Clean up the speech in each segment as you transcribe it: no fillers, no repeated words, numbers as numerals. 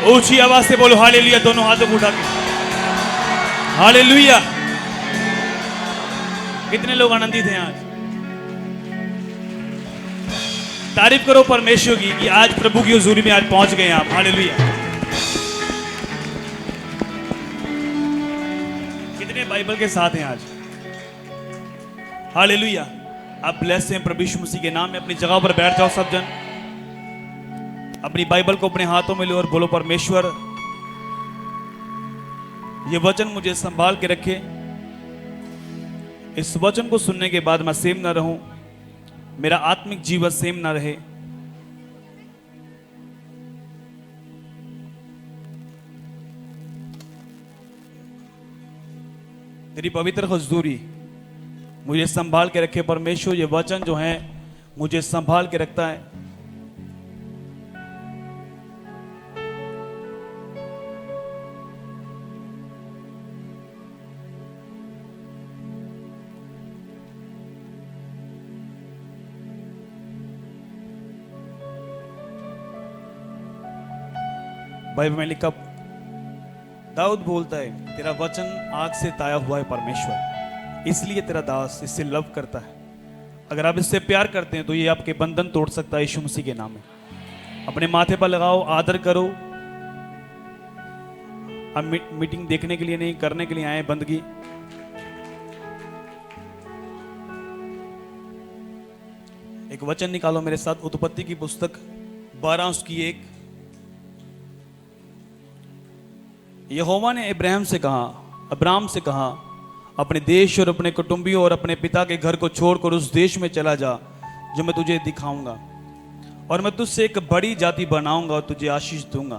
ऊंची आवाज से बोलो हालेलुया, दोनों हाथों को उठा के हालेलुया। कितने लोग आनंदित हैं आज? तारीफ करो परमेश्वर की कि आज प्रभु की हुजूरी में आज पहुंच गए आप। हालेलुया। कितने बाइबल के साथ हैं आज? हालेलुया। आप ब्लेस हैं प्रभु यीशु मसीह के नाम में। अपनी जगह पर बैठ जाओ सब जन। अपनी बाइबल को अपने हाथों में लो और बोलो परमेश्वर ये वचन मुझे संभाल के रखे। इस वचन को सुनने के बाद मैं सेम ना रहूं, मेरा आत्मिक जीवन सेम ना रहे। तेरी पवित्र हुजूरी मुझे संभाल के रखे परमेश्वर। ये वचन जो है मुझे संभाल के रखता है। बाइबल में लिखा, दाऊद बोलता है तेरा वचन आग से ताया हुआ है परमेश्वर, इसलिए तेरा दास इससे लव करता है। अगर आप इससे प्यार करते हैं तो ये आपके बंधन तोड़ सकता है यीशु मसीह के नाम में। अपने माथे पर लगाओ, आदर करो। हम मीटिंग देखने के लिए नहीं, करने के लिए आए बंदगी। एक वचन निकालो मेरे साथ, उत्पत्ति की पुस्तक 12:1। यहोवा ने अब्राहम से कहा अपने देश और अपने कुटुंबियों और अपने पिता के घर को छोड़कर उस देश में चला जा जो मैं तुझे दिखाऊंगा, और मैं तुझसे एक बड़ी जाति बनाऊंगा और तुझे आशीष दूंगा।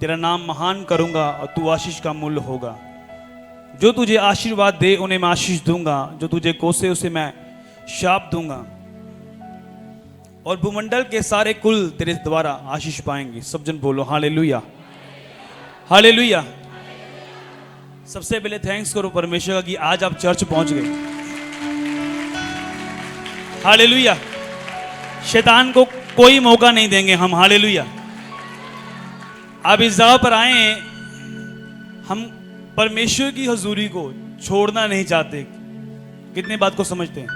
तेरा नाम महान करूंगा और तू आशीष का मूल्य होगा। जो तुझे आशीर्वाद दे उन्हें मैं आशीष दूंगा, जो तुझे कोसे उसे मैं शाप दूंगा, और भूमंडल के सारे कुल तेरे द्वारा आशीष पाएंगे। सब जन बोलो हालेलुया, हालेलुया। सबसे पहले थैंक्स करो परमेश्वर का कि आज आप चर्च पहुंच गए। हालेलुया। शैतान को कोई मौका नहीं देंगे हम। हालेलुया। आप इस जगह पर आए हैं, हम परमेश्वर की हुजूरी को छोड़ना नहीं चाहते। कितने बात को समझते हैं?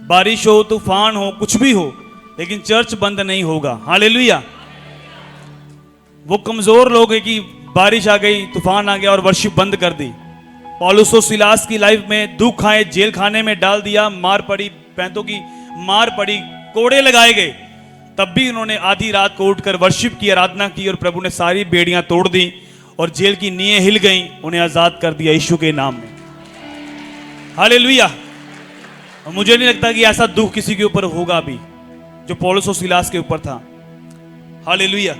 बारिश हो, तूफान हो, कुछ भी हो, लेकिन चर्च बंद नहीं होगा। हालेलुया। वो कमजोर लोग हैं कि बारिश आ गई, तूफान आ गया और वर्शिप बंद कर दी। पौलुस और सिलास की लाइफ में दुख आए, जेल खाने में डाल दिया, मार पड़ी, पैंतों की मार पड़ी, कोड़े लगाए गए, तब भी उन्होंने आधी रात को उठकर वर्शिप की, आराधना की, और प्रभु ने सारी बेड़ियां तोड़ दी और जेल की नींवें हिल गईं, उन्हें आजाद कर दिया यीशु के नाम में। हालेलुया। और मुझे नहीं लगता कि ऐसा दुख किसी के ऊपर होगा भी जो पौलुस और सिलास के ऊपर था। हालेलुया।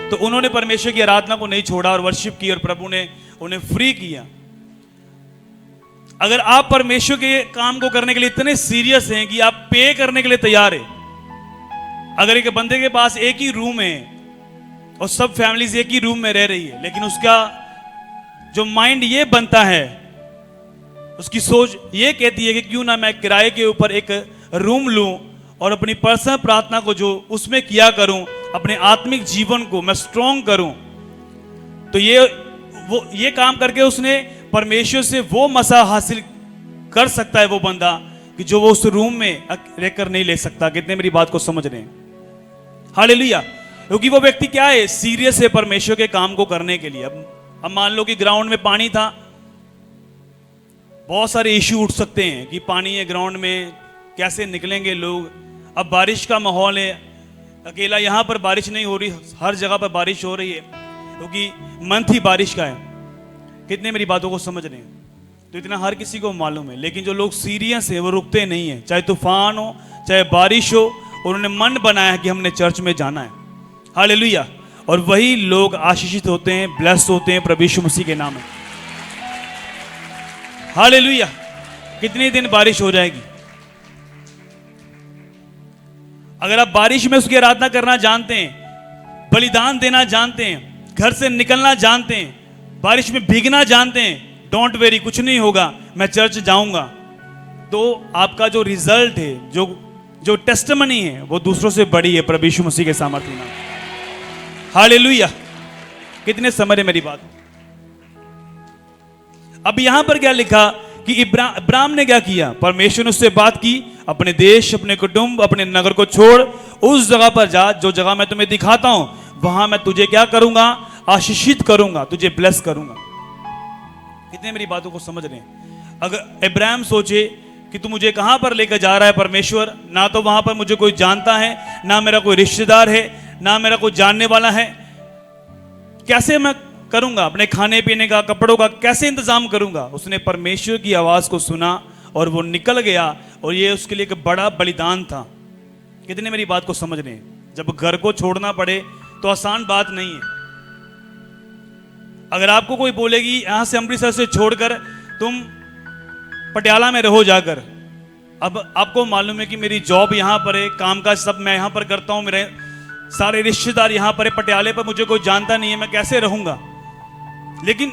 तो उन्होंने परमेश्वर की आराधना को नहीं छोड़ा और वर्शिप की, और प्रभु ने उन्हें फ्री किया। अगर आप परमेश्वर के काम को करने के लिए इतने सीरियस हैं कि आप पे करने के लिए तैयार हैं, अगर एक बंदे के पास एक ही रूम है और सब फैमिलीज एक ही रूम में रह रही है, लेकिन उसका जो माइंड ये बनता है, उसकी सोच ये कहती है कि क्यों ना मैं किराए के ऊपर एक रूम लूं और अपनी पर्सनल प्रार्थना को जो उसमें किया करूं, अपने आत्मिक जीवन को मैं स्ट्रॉन्ग करूं, तो ये काम करके उसने परमेश्वर से वो मसा हासिल कर सकता है वो बंदा कि जो वो उस रूम में रहकर नहीं ले सकता। कितने मेरी बात को समझ रहे हैं? हालेलुया। क्योंकि वो व्यक्ति क्या है, सीरियस है परमेश्वर के काम को करने के लिए। अब मान लो कि ग्राउंड में पानी था, बहुत सारे इश्यू उठ सकते हैं कि पानी है ग्राउंड में, कैसे निकलेंगे लोग। अब बारिश का माहौल है, अकेला यहाँ पर बारिश नहीं हो रही, हर जगह पर बारिश हो रही है, क्योंकि मंथ ही बारिश का है। कितने मेरी बातों को समझ रहे हैं? तो इतना हर किसी को मालूम है, लेकिन जो लोग सीरियस है वो रुकते नहीं है, चाहे तूफान हो, चाहे बारिश हो, उन्होंने मन बनाया है कि हमने चर्च में जाना है। हालेलुया। और वही लोग आशीषित होते हैं, ब्लेस्ड होते हैं प्रभु यीशु मसीह के नाम में। हालेलुया। कितने दिन बारिश हो जाएगी? अगर आप बारिश में उसकी आराधना करना जानते हैं, बलिदान देना जानते हैं, घर से निकलना जानते हैं, बारिश में भीगना जानते हैं, डोंट वेरी, कुछ नहीं होगा, मैं चर्च जाऊंगा, तो आपका जो रिजल्ट है, जो टेस्टिमनी है, वो दूसरों से बड़ी है प्रभु यीशु मसीह के सामर्थ्य में। हालेलुया। कितने समझ रहे मेरी बात? अब यहां पर क्या लिखा कि इब्राहिम ने क्या किया? परमेश्वर ने उससे बात की, अपने देश, अपने कुटुंब, अपने नगर को छोड़, उस जगह पर जा जो जगह मैं तुम्हें दिखाता हूं, वहां मैं तुझे क्या करूंगा? आशीषित करूंगा, तुझे ब्लेस करूंगा। कितने मेरी बातों को समझ रहे हैं? अगर इब्राहिम सोचे कि तू मुझे कहां पर लेकर जा रहा है परमेश्वर, ना तो वहां पर मुझे कोई जानता है, ना मेरा कोई रिश्तेदार है, ना मेरा कोई जानने वाला है, कैसे मैं करूंगा अपने खाने पीने का, कपड़ों का कैसे इंतजाम करूंगा? उसने परमेश्वर की आवाज को सुना और वो निकल गया, और ये उसके लिए एक बड़ा बलिदान था। कितने मेरी बात को समझ रहे हैं? जब घर को छोड़ना पड़े तो आसान बात नहीं है। अगर आपको कोई बोलेगी यहां से अमृतसर से छोड़कर तुम पटियाला में रहो जाकर, अब आपको मालूम है कि मेरी जॉब यहां पर है, काम काज सब मैं यहां पर करता हूं, मेरे सारे रिश्तेदार यहां पर है, पटियाले पर मुझे कोई जानता नहीं है, मैं कैसे रहूंगा? लेकिन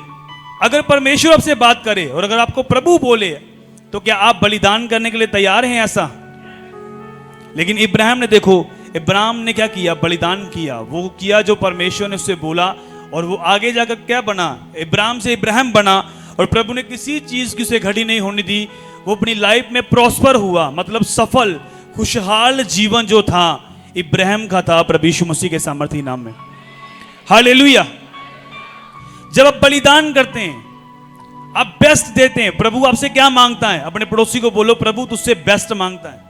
अगर परमेश्वर आपसे बात करे और अगर आपको प्रभु बोले, तो क्या आप बलिदान करने के लिए तैयार हैं? ऐसा। लेकिन इब्राहिम ने, देखो इब्राहिम ने क्या किया? बलिदान किया। वो किया जो परमेश्वर ने उससे बोला, और वो आगे जाकर क्या बना? इब्राहिम से इब्राहिम बना, और प्रभु ने किसी चीज की उसे घटी नहीं होने दी। वो अपनी लाइफ में प्रॉस्पर हुआ, मतलब सफल खुशहाल जीवन जो था इब्राहिम का था, प्रभु यीशु मसीह के सामर्थी नाम में। हालेलुया। जब आप बलिदान करते हैं, आप बेस्ट देते हैं, प्रभु आपसे क्या मांगता है? अपने पड़ोसी को बोलो, प्रभु तुझसे बेस्ट मांगता है।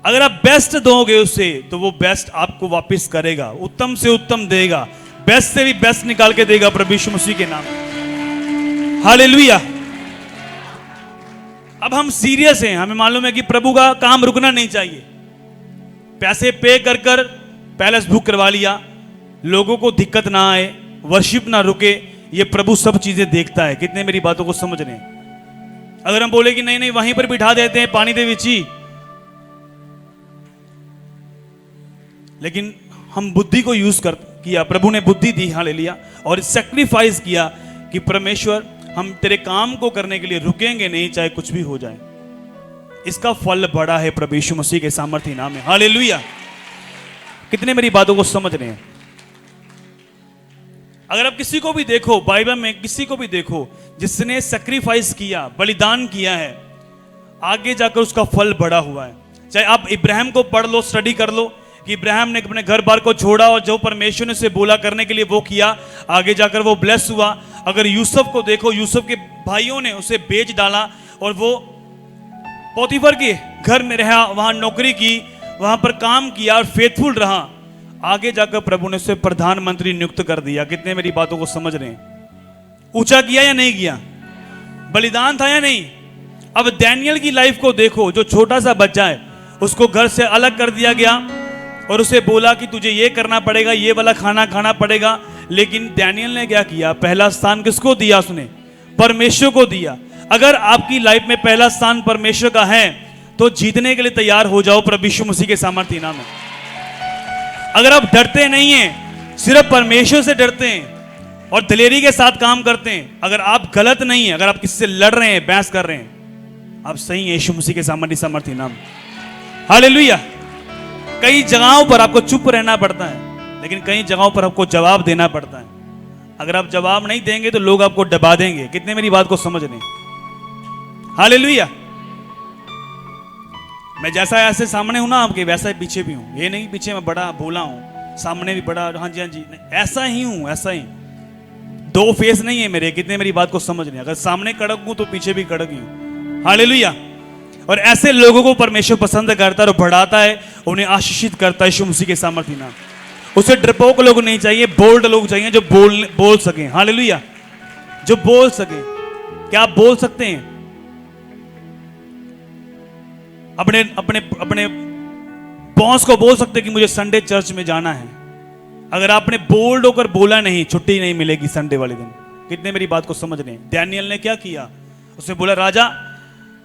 अगर आप बेस्ट दोगे उसे, तो वो बेस्ट आपको वापस करेगा, उत्तम से उत्तम देगा, बेस्ट से भी बेस्ट निकाल के देगा, प्रभु यीशु मसीह के नाम में। हालेलुया। अब हम सीरियस हैं, हमें मालूम है कि प्रभु का काम रुकना नहीं चाहिए। पैसे पे कर कर पैलेस बुक करवा लिया, लोगों को दिक्कत ना आए, वर्शिप ना रुके, ये प्रभु सब चीजें देखता है। कितने मेरी बातों को समझ रहे हैं? अगर हम बोले कि नहीं नहीं वहीं पर बिठा देते हैं पानी दे विची, लेकिन हम बुद्धि को यूज किया, प्रभु ने बुद्धि दी, हालेलुया, और सैक्रिफाइस किया कि परमेश्वर हम तेरे काम को करने के लिए रुकेंगे नहीं, चाहे कुछ भी हो जाए। इसका फल बड़ा है प्रभु यीशु मसीह के सामर्थी नाम में। हालेलुया। कितने मेरी बातों को समझ रहे हैं? अगर आप किसी को भी देखो, बाइबल में किसी को भी देखो जिसने सैक्रिफाइस किया, बलिदान किया है, आगे जाकर उसका फल बड़ा हुआ है। चाहे आप इब्राहिम को पढ़ लो, स्टडी कर लो कि इब्राहिम ने अपने घर बार को छोड़ा और जो परमेश्वर ने उसे बोला करने के लिए वो किया, आगे जाकर वो ब्लेस हुआ। अगर यूसुफ को देखो, यूसुफ के भाइयों ने उसे बेच डाला और वो पोतीफर के घर में रहा, वहां नौकरी की, वहां पर काम किया और फेथफुल रहा। आगे जाकर प्रभु ने उसे प्रधानमंत्री नियुक्त कर दिया। कितने मेरी बातों को समझ रहे हैं? ऊंचा किया या नहीं किया? बलिदान था या नहीं? अब डैनियल की लाइफ को देखो, जो छोटा सा बच्चा है, उसको घर से अलग कर दिया गया और उसे बोला कि तुझे ये करना पड़ेगा, ये वाला खाना खाना पड़ेगा। लेकिन डैनियल ने क्या किया? पहला स्थान किसको दिया? उसने परमेश्वर को दिया। अगर आपकी लाइफ में पहला स्थान परमेश्वर का है तो जीतने के लिए तैयार हो जाओ प्रभु यीशु मसीह के सामर्थी नाम में। अगर आप डरते नहीं हैं, सिर्फ परमेश्वर से डरते हैं और दिलेरी के साथ काम करते हैं, अगर आप गलत नहीं है, अगर आप किसी से लड़ रहे हैं, बहस कर रहे हैं, आप सही हैं यीशु मसीह के सामर्थी नाम। हालेलुया। कई जगहों पर आपको चुप रहना पड़ता है, लेकिन कई जगहों पर आपको जवाब देना पड़ता है। अगर आप जवाब नहीं देंगे तो लोग आपको दबा देंगे। कितने मेरी बात को समझ रहे हैं? हालेलुया। मैं जैसा ऐसे सामने हूं ना आपके, वैसा ही पीछे भी हूं। ये नहीं पीछे मैं बड़ा भोला हूं, सामने भी बड़ा, हाँ जी हाँ जी, ऐसा ही हूं, ऐसा ही। दो फेस नहीं है मेरे। कितने मेरी बात को समझ रहे हैं? अगर सामने कड़क हूं तो पीछे भी कड़क ही हूं। हालेलुया। और ऐसे लोगों को परमेश्वर पसंद करता है और बढ़ाता है, उन्हें आशीषित करता है यीशु मसीह के सामर्थी नाम। उसे डरपोक लोग नहीं चाहिए, बोल्ड लोग चाहिए जो बोल सके। हालेलुया। जो बोल सके। क्या आप बोल सकते हैं? अपने अपने अपने बॉस को बोल सकते कि मुझे संडे चर्च में जाना है। अगर आपने बोल्ड होकर बोला नहीं, छुट्टी नहीं मिलेगी संडे वाले दिन। कितने मेरी बात को समझ रहे हैं? डैनियल ने क्या किया? उसने बोला राजा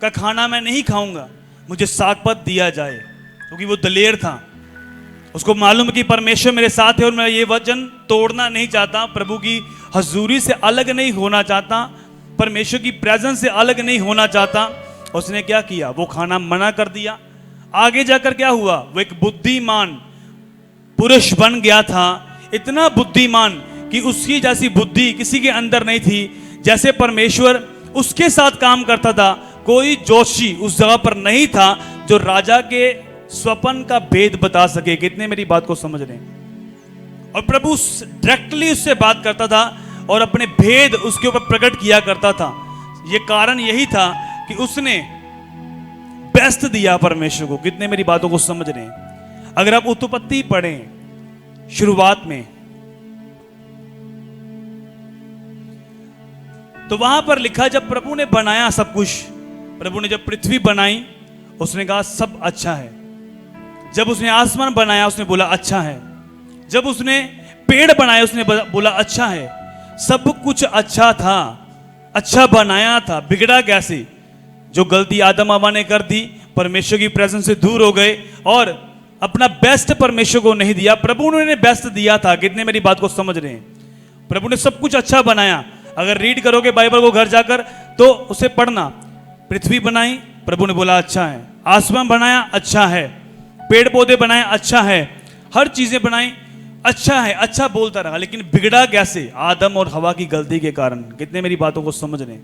का खाना मैं नहीं खाऊंगा, मुझे सागपत दिया जाए, क्योंकि वो दलेर था। उसको मालूम है कि परमेश्वर मेरे साथ है और मैं ये वचन तोड़ना नहीं चाहता, प्रभु की हजूरी से अलग नहीं होना चाहता, परमेश्वर की प्रेजेंस से अलग नहीं होना चाहता। उसने क्या किया? वो खाना मना कर दिया। आगे जाकर क्या हुआ? वो एक बुद्धिमान पुरुष बन गया था, इतना बुद्धिमान कि उसकी जैसी बुद्धि किसी के अंदर नहीं थी। जैसे परमेश्वर उसके साथ काम करता था, कोई जोशी उस जगह पर नहीं था जो राजा के स्वप्न का भेद बता सके। कितने मेरी बात को समझ रहे हैं? और प्रभु डायरेक्टली उससे बात करता था और अपने भेद उसके ऊपर प्रकट किया करता था। यह कारण यही था कि उसने बेस्ट दिया परमेश्वर को। कितने मेरी बातों को समझ रहे हैं? अगर आप उत्पत्ति पढ़ें शुरुआत में, तो वहां पर लिखा जब प्रभु ने बनाया सब कुछ, प्रभु ने जब पृथ्वी बनाई उसने कहा सब अच्छा है। जब उसने आसमान बनाया उसने बोला अच्छा है। जब उसने पेड़ बनाए उसने बोला अच्छा है। सब कुछ अच्छा था, अच्छा बनाया था, बिगड़ा कैसे? जो गलती आदम हवा ने कर दी, परमेश्वर की प्रेजेंस से दूर हो गए और अपना बेस्ट परमेश्वर को नहीं दिया। प्रभु ने बेस्ट दिया था। कितने मेरी बात को समझ रहे हैं? प्रभु ने सब कुछ अच्छा बनाया। अगर रीड करोगे बाइबल को घर जाकर तो उसे पढ़ना। पृथ्वी बनाई, प्रभु ने बोला अच्छा है। आसमान बनाया, अच्छा है। पेड़ पौधे बनाए, अच्छा है। हर चीजें बनाई, अच्छा है। अच्छा बोलता रहा, लेकिन बिगड़ा कैसे? आदम और हवा की गलती के कारण। कितने मेरी बातों को समझ रहे हैं?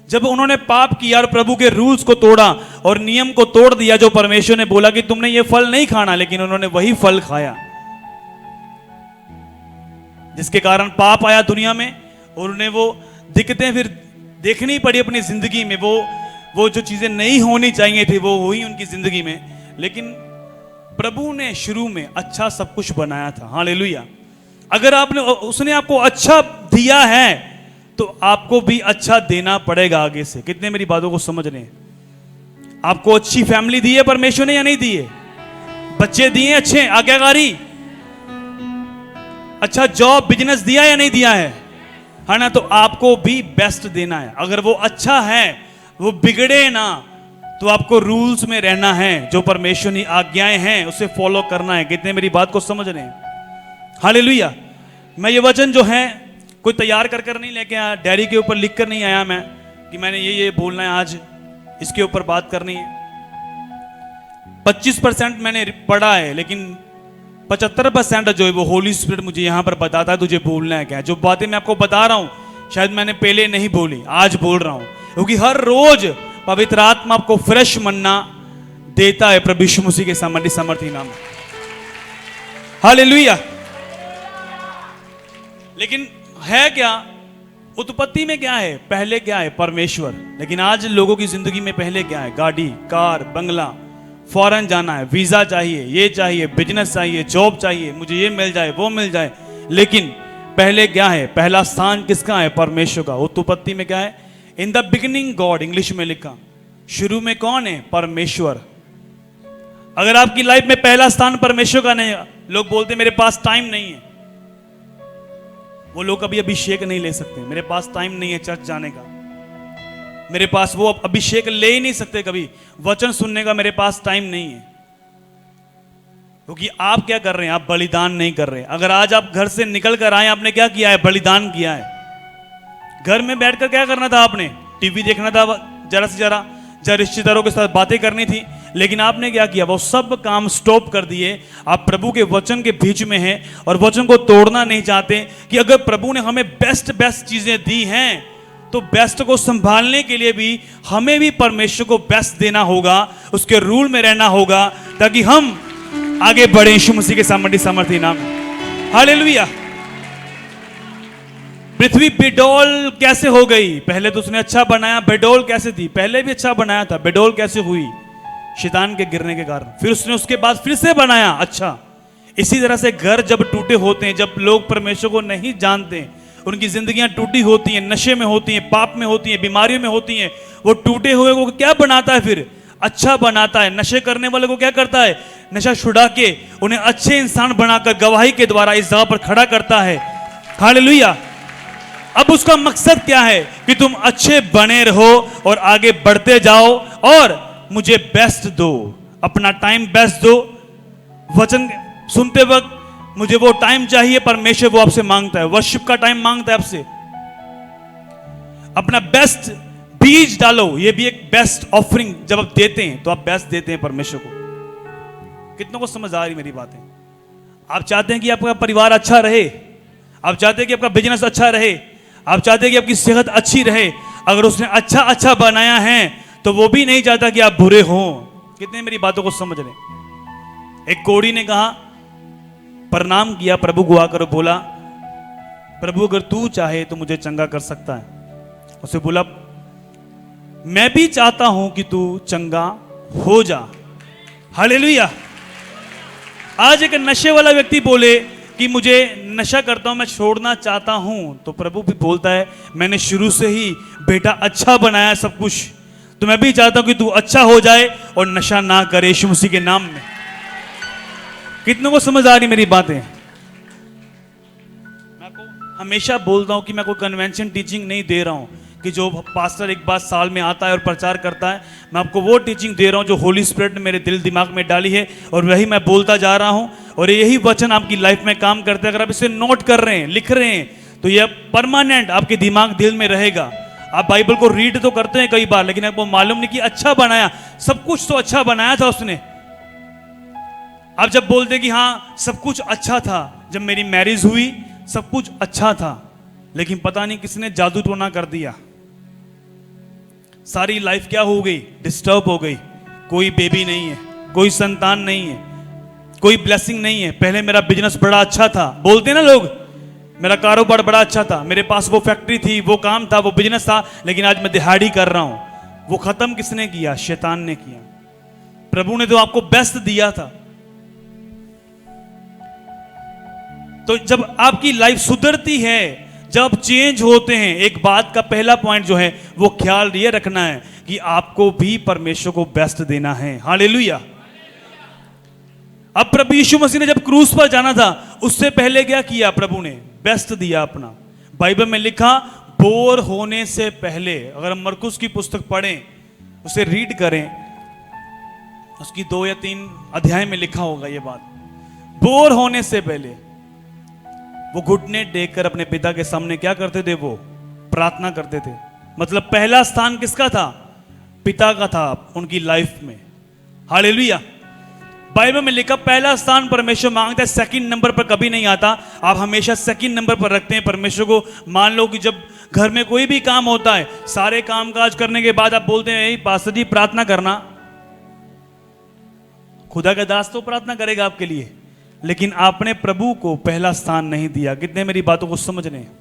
जब उन्होंने पाप किया और प्रभु के रूल्स को तोड़ा और नियम को तोड़ दिया, जो परमेश्वर ने बोला कि तुमने ये फल नहीं खाना, लेकिन उन्होंने वही फल खाया, जिसके कारण पाप आया दुनिया में। और उन्हें वो दिक्कतें फिर देखनी पड़ी अपनी जिंदगी में। वो जो चीजें नहीं होनी चाहिए थी वो हुई उनकी जिंदगी में। लेकिन प्रभु ने शुरू में अच्छा सब कुछ बनाया था। हालेलुया। अगर उसने आपको अच्छा दिया है तो आपको भी अच्छा देना पड़ेगा आगे से। कितने मेरी बातों को समझ रहे हैं? आपको अच्छी फैमिली दी है परमेश्वर ने या नहीं दी है? बच्चे दिए अच्छे, आज्ञाकारी, अच्छा जॉब बिजनेस दिया या नहीं दिया है ना? तो आपको भी बेस्ट देना है। अगर वो अच्छा है, वो बिगड़े ना, तो आपको रूल्स में रहना है। जो परमेश्वर की आज्ञाएं हैं उसे फॉलो करना है। कितने मेरी बात को समझ रहे हैं? हालेलुया। मैं ये वचन जो है कोई तैयार कर नहीं लेके आया, डायरी के ऊपर लिख कर नहीं आया मैं कि मैंने ये बोलना है, आज इसके ऊपर बात करनी है। 25% मैंने पढ़ा है, लेकिन 75% जो है वो होली स्पिरिट मुझे यहां पर बताता है तुझे बोलना है क्या। जो बातें मैं आपको बता रहा हूं शायद मैंने पहले नहीं बोली, आज बोल रहा हूं, क्योंकि हर रोज पवित्र आत्मा आपको फ्रेश मन्ना देता है प्रभु यीशु मसीह के सामर्थी नाम। हालेलुया। लेकिन है क्या? उत्पत्ति में क्या है? पहले क्या है? परमेश्वर। लेकिन आज लोगों की जिंदगी में पहले क्या है? गाड़ी, कार, बंगला, फॉरेन जाना है, वीजा चाहिए, ये चाहिए, बिजनेस चाहिए, जॉब चाहिए, मुझे ये मिल जाए, वो मिल जाए। लेकिन पहले क्या है? पहला स्थान किसका है? परमेश्वर का। उत्पत्ति में क्या है? In the beginning God, English में लिखा। शुरू में कौन है? परमेश्वर। अगर आपकी लाइफ में पहला स्थान परमेश्वर का नहीं, लोग बोलते मेरे पास टाइम नहीं है, वो लोग कभी अभिषेक नहीं ले सकते। मेरे पास टाइम नहीं है चर्च जाने का, मेरे पास वो अभिषेक ले ही नहीं सकते, कभी वचन सुनने का मेरे पास टाइम नहीं है। क्योंकि आप क्या कर रहे हैं? आप बलिदान नहीं कर रहे। अगर आज आप घर से निकल कर आए, आपने क्या किया है? बलिदान किया है। घर में बैठकर क्या करना था? आपने टीवी देखना था, जरा से जरा रिश्तेदारों के साथ बातें करनी थी, लेकिन आपने क्या किया? वो सब काम स्टॉप कर दिए। आप प्रभु के वचन के बीच में हैं और वचन को तोड़ना नहीं चाहते कि अगर प्रभु ने हमें बेस्ट चीजें दी हैं तो बेस्ट को संभालने के लिए भी हमें भी परमेश्वर को बेस्ट देना होगा, उसके रूल में रहना होगा, ताकि हम आगे बढ़े यीशु मसीह के सामर्थी नाम। हालेलुया। पृथ्वी बेडौल कैसे हो गई? पहले तो उसने अच्छा बनाया, बेडौल कैसे थी? पहले भी अच्छा बनाया था, बेडौल कैसे हुई? शैतान के गिरने के कारण। फिर उसने उसके बाद फिर से बनाया अच्छा। इसी तरह से घर जब टूटे होते हैं, जब लोग परमेश्वर को नहीं जानते, उनकी जिंदगियां टूटी होती हैं, नशे में होती हैं, पाप में होती हैं, बीमारियों में होती हैं, वो टूटे हुए को क्या बनाता है? फिर अच्छा बनाता है। नशे करने वाले को क्या करता है? नशा छुड़ा के उन्हें अच्छे इंसान बनाकर गवाही के द्वारा इस जगह पर खड़ा करता है। हालेलुया। अब उसका मकसद क्या है? कि तुम अच्छे बने रहो और आगे बढ़ते जाओ और मुझे बेस्ट दो, अपना टाइम बेस्ट दो। वचन सुनते वक्त मुझे वो टाइम चाहिए, परमेश्वर वो आपसे मांगता है, वर्शिप का टाइम मांगता है आपसे। अपना बेस्ट बीज डालो, ये भी एक बेस्ट ऑफरिंग। जब आप देते हैं तो आप बेस्ट देते हैं परमेश्वर को। कितनों को समझ आ रही मेरी बातें? आप चाहते हैं कि आपका परिवार अच्छा रहे, आप चाहते हैं कि आपका बिजनेस अच्छा रहे, आप चाहते हैं कि आपकी सेहत अच्छी रहे। अगर उसने अच्छा अच्छा बनाया है तो वो भी नहीं चाहता कि आप बुरे हों। कितने मेरी बातों को समझ रहे। एक कोढ़ी ने कहा, प्रणाम किया प्रभु को आकर, बोला प्रभु अगर तू चाहे तो मुझे चंगा कर सकता है। उसे बोला मैं भी चाहता हूं कि तू चंगा हो जा। हालेलुया। आज एक नशे वाला व्यक्ति बोले कि मुझे नशा करता हूं, मैं छोड़ना चाहता हूं, तो प्रभु भी बोलता है मैंने शुरू से ही बेटा अच्छा बनाया सब कुछ, तो मैं भी चाहता हूं कि तू अच्छा हो जाए और नशा ना करे यीशु मसीह के नाम में। कितनों को समझ आ रही मेरी बातें? मैं आपको हमेशा बोलता हूं कि मैं कोई कन्वेंशन टीचिंग नहीं दे रहा हूं कि जो पास्टर एक बार साल में आता है और प्रचार करता है। मैं आपको वो टीचिंग दे रहा हूं जो होली स्पिरिट ने मेरे दिल दिमाग में डाली है, और वही मैं बोलता जा रहा हूं, और यही वचन आपकी लाइफ में काम करते हैं। अगर आप इसे नोट कर रहे हैं, लिख रहे हैं, तो यह परमानेंट आपके दिमाग दिल में रहेगा। आप बाइबल को रीड तो करते हैं कई बार, लेकिन आपको मालूम नहीं कि अच्छा बनाया, सब कुछ तो अच्छा बनाया था उसने। आप जब बोलते कि हाँ सब कुछ अच्छा था, जब मेरी मैरिज हुई सब कुछ अच्छा था, लेकिन पता नहीं किसने जादू टोना कर दिया, सारी लाइफ क्या हो गई, डिस्टर्ब हो गई। कोई बेबी नहीं है, कोई संतान नहीं है, कोई ब्लेसिंग नहीं है। पहले मेरा बिजनेस बड़ा अच्छा था, बोलते ना लोग, मेरा कारोबार बड़ा अच्छा था, मेरे पास वो फैक्ट्री थी, वो काम था, वो बिजनेस था, लेकिन आज मैं दिहाड़ी कर रहा हूं। वो खत्म किसने किया? शैतान ने किया। प्रभु ने तो आपको बेस्ट दिया था। तो जब आपकी लाइफ सुधरती है, जब चेंज होते हैं, एक बात का पहला पॉइंट जो है वो ख्याल ये रखना है कि आपको भी परमेश्वर को बेस्ट देना है। हालेलुया। अब प्रभु यीशु मसीह ने जब क्रूस पर जाना था, उससे पहले क्या किया? प्रभु ने बेस्ट दिया अपना। बाइबल में लिखा बोर होने से पहले, अगर हम मरकुस की पुस्तक पढ़ें, उसे रीड करें, उसकी 2 या 3 अध्याय में लिखा होगा ये बात। बोर होने से पहले वो घुटने टेक कर अपने पिता के सामने क्या करते थे? वो प्रार्थना करते थे। मतलब पहला स्थान किसका था? पिता का था उनकी लाइफ में। हालेलुया। बाइबल में लिखा पहला स्थान परमेश्वर मांगता है, सेकंड नंबर पर कभी नहीं आता। आप हमेशा सेकंड नंबर पर रखते हैं परमेश्वर को। मान लो कि जब घर में कोई भी काम होता है, सारे काम काज करने के बाद आप बोलते हैं पास्टर जी प्रार्थना करना। खुदा का दास तो प्रार्थना करेगा आपके लिए, लेकिन आपने प्रभु को पहला स्थान नहीं दिया। कितने मेरी बातों को समझ रहे हैं?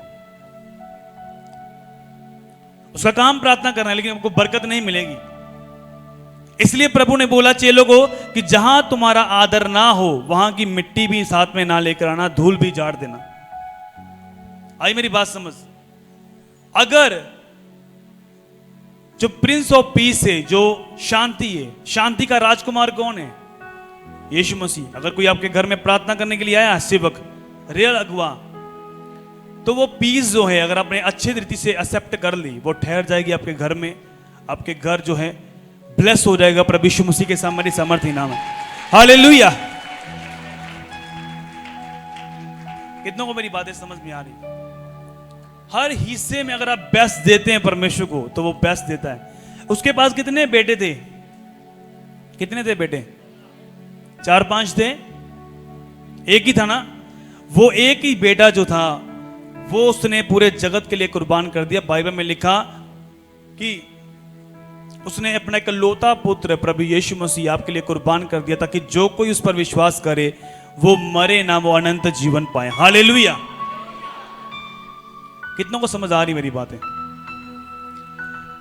उसका काम प्रार्थना करना है, लेकिन आपको बरकत नहीं मिलेगी। इसलिए प्रभु ने बोला चेलों को कि जहां तुम्हारा आदर ना हो, वहां की मिट्टी भी साथ में ना लेकर आना, धूल भी झाड़ देना। आई मेरी बात समझ? अगर जो प्रिंस ऑफ पीस है, जो शांति है, शांति का राजकुमार कौन है? यीशु मसीह। अगर कोई आपके घर में प्रार्थना करने के लिए आया, सेवक, रियल अगुआ, तो वो पीस जो है, अगर आपने अच्छी रीति से एक्सेप्ट कर ली, वो ठहर जाएगी आपके घर में। आपके घर जो है ब्लेस हो जाएगा प्रभु यीशु मसीह के सामर्थ्य सामर्थ्य नाम है। हालेलुया। कितनों को मेरी बातें समझ में आ रही? हर हिस्से में अगर आप बेस्ट देते हैं परमेश्वर को, तो वो बेस्ट देता है। उसके पास कितने बेटे थे? कितने थे बेटे? 4-5 थे? एक ही था ना? वो एक ही बेटा जो था, वो उसने पूरे जगत के लिए कुर्बान कर दिया। बाइबल में लिखा कि उसने अपना इकलौता पुत्र प्रभु यीशु मसीह आपके लिए कुर्बान कर दिया, ताकि जो कोई उस पर विश्वास करे वो मरे ना, वो अनंत जीवन पाए। हालेलुया। कितनों को समझ आ रही मेरी बातें?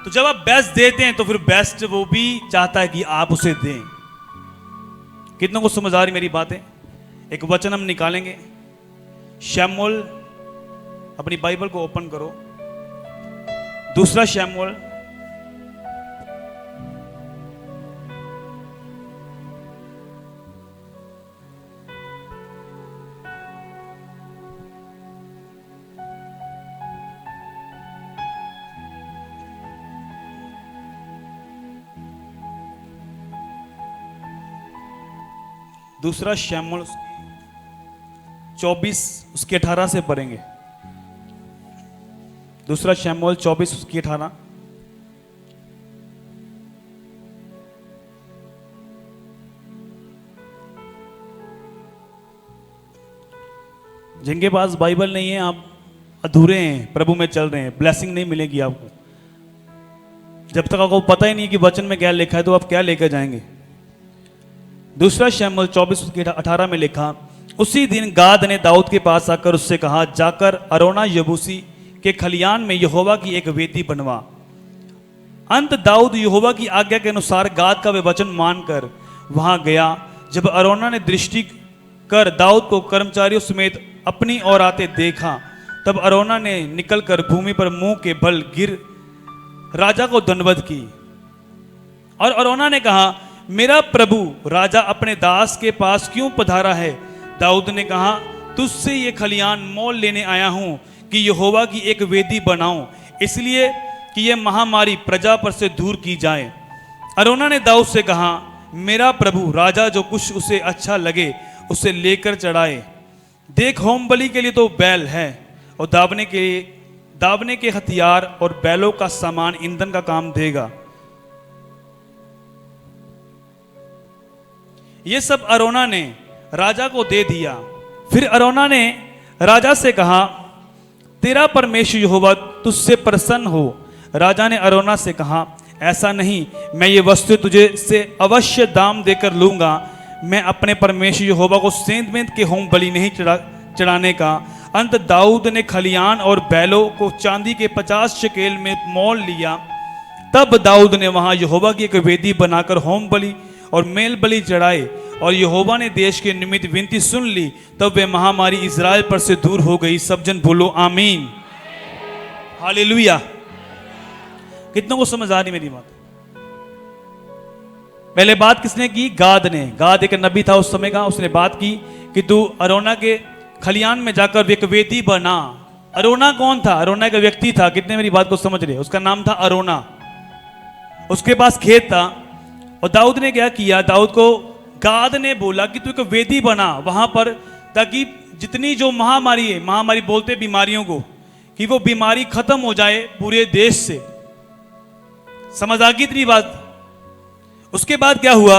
तो जब आप बेस्ट देते हैं, तो फिर बेस्ट वो भी चाहता है कि आप उसे दें। कितनों को समझ आ रही मेरी बातें? एक वचन हम निकालेंगे। शमूएल, अपनी बाइबल को ओपन करो, 2 शमूएल 2 शमूएल 24 उसके 18 से पढ़ेंगे। 2 शमूएल 24 उसकी 18। जिनके पास बाइबल नहीं है, आप अधूरे हैं, प्रभु में चल रहे हैं, ब्लेसिंग नहीं मिलेगी आपको। जब तक आपको पता ही नहीं कि वचन में क्या लिखा है तो आप क्या लेकर जाएंगे। दूसरा शमूएल 24:18 में लिखा, उसी दिन गाद ने दाऊद के पास आकर उससे कहा, जाकर अरोना यबूसी के खलियान में यहोवा की एक वेदी बनवा। अंत दाऊद यहोवा की आज्ञा के अनुसार गाद का वे वचन मानकर वहां गया। जब अरोना ने दृष्टि कर दाऊद को कर्मचारियों समेत अपनी ओर आते देखा, तब अरोना ने निकलकर भूमि पर मुंह के बल गिर राजा को दंडवत की। और अरोना ने कहा, मेरा प्रभु राजा अपने दास के पास क्यों पधारा है? दाऊद ने कहा, तुझसे ये खलियान मोल लेने आया हूं कि यहोवा की एक वेदी बनाऊं, इसलिए कि यह महामारी प्रजा पर से दूर की जाए। अरोना ने दाऊद से कहा, मेरा प्रभु राजा जो कुछ उसे अच्छा लगे उसे लेकर चढ़ाए। देख, होम बलि के लिए तो बैल है और दावने के हथियार और बैलों का सामान ईंधन का काम देगा। ये सब अरोना ने राजा को दे दिया। फिर अरोना ने राजा से कहा, तेरा परमेश्वर यहोवा तुझसे प्रसन्न हो। राजा ने अरोना से कहा, ऐसा नहीं, मैं ये वस्तु तुझे से अवश्य दाम देकर लूंगा। मैं अपने परमेश्वर यहोवा को सेंध मेंध के होम बलि नहीं चढ़ाने का। अंत दाऊद ने खलियान और बैलों को चांदी के 50 शकेल में मोल लिया। तब दाऊद ने वहां यहोवा की एक वेदी बनाकर होम बलि और मेल बलि चढ़ाए, और यहोवा ने देश के निमित्त विनती सुन ली। तब वे महामारी इज़राइल पर से दूर हो गई। सब जन बोलो आमीन, हालेलुया। कितनों को समझ आ रही मेरी बात? पहले बात किसने की? गाद ने। गाद एक नबी था उस समय का। उसने बात की कि तू अरोना के खलियान में जाकर एक वेदी बना। अरोना कौन था? अरोना एक व्यक्ति था। कितने मेरी बात को समझ रहे? उसका नाम था अरोना। उसके पास खेत था और दाऊद ने क्या किया? दाऊद को गाद ने बोला कि तू एक वेदी बना वहां पर, ताकि जितनी जो महामारी है, महामारी बोलते बीमारियों को, कि वो बीमारी खत्म हो जाए पूरे देश से। समझ आ गई इतनी बात? उसके बाद क्या हुआ?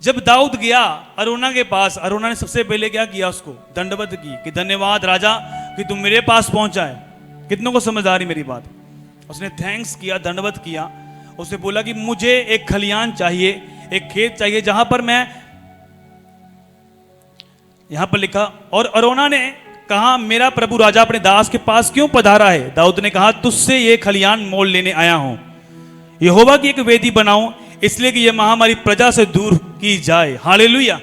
जब दाऊद गया अरोना के पास, अरोना ने सबसे पहले क्या किया? उसको दंडवत की कि धन्यवाद राजा कि तुम मेरे पास पहुंचा है। कितनों को समझ आ रही मेरी बात? उसने थैंक्स किया, दंडवत किया। उसने बोला कि मुझे एक खलियान चाहिए, एक खेत चाहिए जहां पर मैं, यहां पर लिखा, और अरोना ने कहा, मेरा प्रभु राजा अपने दास के पास क्यों पधारा है? दाऊद ने कहा, तुझसे ये खलियान मोल लेने आया हूं, यहोवा की एक वेदी बनाऊं, इसलिए कि यह महामारी प्रजा से दूर की जाए। हालेलुया।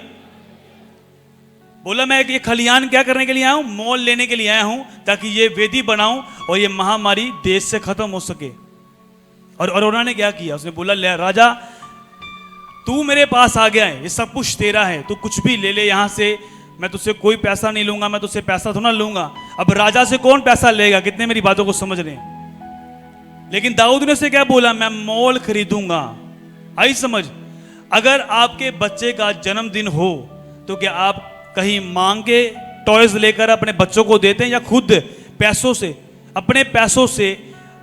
बोला मैं ये खलियान क्या करने के लिए आया हूं? मोल लेने के लिए आया हूं, ताकि ये वेदी बनाऊं और ये महामारी देश से खत्म हो सके। और अरोना ने क्या किया? उसने बोला, ले राजा, तू मेरे पास आ गया है, ये सब कुछ तेरा है, तू कुछ भी ले ले यहां से, मैं तुझसे कोई पैसा नहीं लूंगा, मैं तुझसे पैसा थोड़ा लूंगा। अब राजा से कौन पैसा लेगा? कितने मेरी बातों को समझ रहे हैं? लेकिन दाऊद ने से क्या बोला? मैं मोल खरीदूंगा। आई समझ? अगर आपके बच्चे का जन्मदिन हो तो क्या आप कहीं मांग के टॉयज लेकर अपने बच्चों को देते हैं, या खुद पैसों से, अपने पैसों से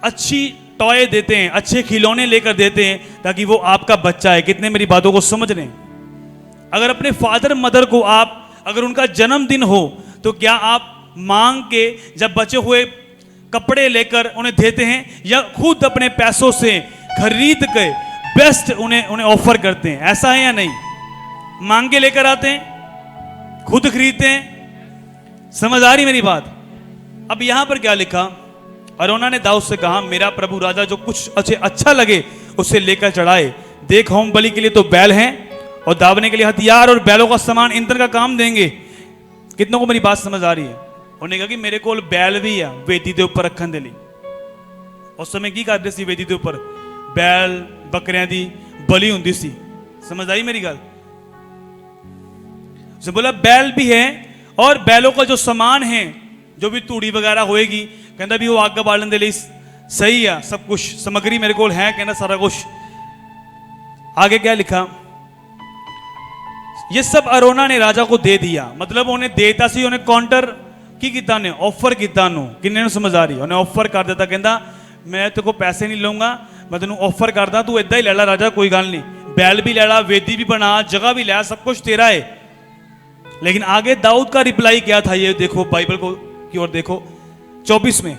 अच्छी टॉय देते हैं, अच्छे खिलौने लेकर देते हैं, ताकि वो आपका बच्चा है? कितने मेरी बातों को समझ रहे हैं? अगर अपने फादर मदर को आप, अगर उनका जन्मदिन हो तो क्या आप मांग के जब बचे हुए कपड़े लेकर उन्हें देते हैं, या खुद अपने पैसों से खरीद के बेस्ट उन्हें ऑफर करते हैं? ऐसा है या नहीं? मांग के लेकर आते हैं, खुद खरीदते हैं। समझ आ रही मेरी बात? अब यहां पर क्या लिखा? अरोना ने दाऊद से कहा, मेरा प्रभु राजा जो कुछ अच्छा लगे उसे लेकर चढ़ाए। देख, होम बलि के लिए तो बैल हैं और दावने के लिए हथियार और बैलों का सामान ईंधन का काम देंगे। कितनों को मेरी बात समझ आ रही है? उन्होंने कहा कि मेरे को बैल भी है वेदी के ऊपर रखने के लिए। उस समय की करते सी वेदी के ऊपर बैल बकरियां दी बलि होंदी सी। समझ आई मेरी गल? उसने बोला बैल भी है और बैलों का जो सामान है, जो भी तूड़ी वगैरह होएगी, कहता भी वो आग बालन के लिए सही है, सब कुछ सामग्री मेरे को है, कहना सारा कुछ। आगे क्या लिखा? ये सब अरोना ने राजा को दे दिया। मतलब उन्हें देता सी, उन्हें काउंटर की किता ने ऑफर किता नु। किन्ने समझ आ रही? उन्हें ऑफर कर देता, कहता मैं तेरे को पैसे नहीं लूंगा, मैं तेन ऑफर करदा, तू इदा ही ले ला राजा, कोई गल नहीं, बैल भी ले ला, वेदी भी बना, जगह भी लै, सब कुछ तेरा है, लेकिन आगे दाऊद का रिप्लाई क्या था, ये देखो बाइबल को की ओर देखो 24 में।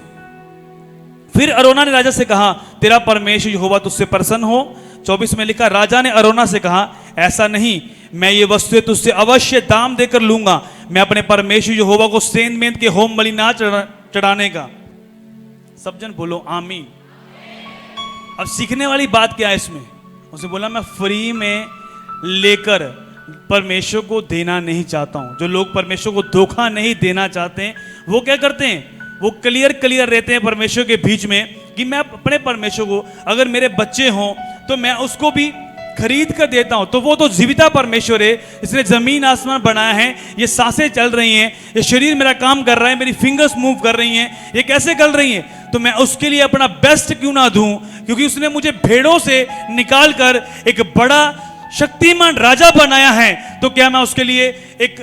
फिर अरोना ने राजा से कहा, तेरा परमेश्वर यहोवा तुझसे प्रसन्न हो। 24 में लिखा, राजा ने अरोना से कहा, ऐसा नहीं, मैं ये वस्तुएं तुझसे अवश्य दाम देकर लूंगा। मैं अपने परमेश्वर यहोवा को सेंध मेंध के होम बलि ना चढ़ाने का। सब जन बोलो आमीन। अब सीखने वाली बात क्या है इसमें? उसने बोला, मैं फ्री में लेकर परमेश्वर को देना नहीं चाहता हूं। जो लोग परमेश्वर को धोखा नहीं देना चाहते हैं, वो क्या करते हैं? वो क्लियर रहते हैं परमेश्वर के बीच में कि मैं अपने परमेश्वर को, अगर मेरे बच्चे हों तो मैं उसको भी खरीद कर देता हूं। तो वो तो जीविता परमेश्वर है, इसने जमीन आसमान बनाया है, ये सांसें चल रही हैं, ये शरीर मेरा काम कर रहा है, मेरी फिंगर्स मूव कर रही हैं, ये कैसे कर रही हैं? तो मैं उसके लिए अपना बेस्ट क्यों ना दूं? क्योंकि उसने मुझे भेड़ों से निकाल कर एक बड़ा शक्तिमान राजा बनाया है। तो क्या मैं उसके लिए एक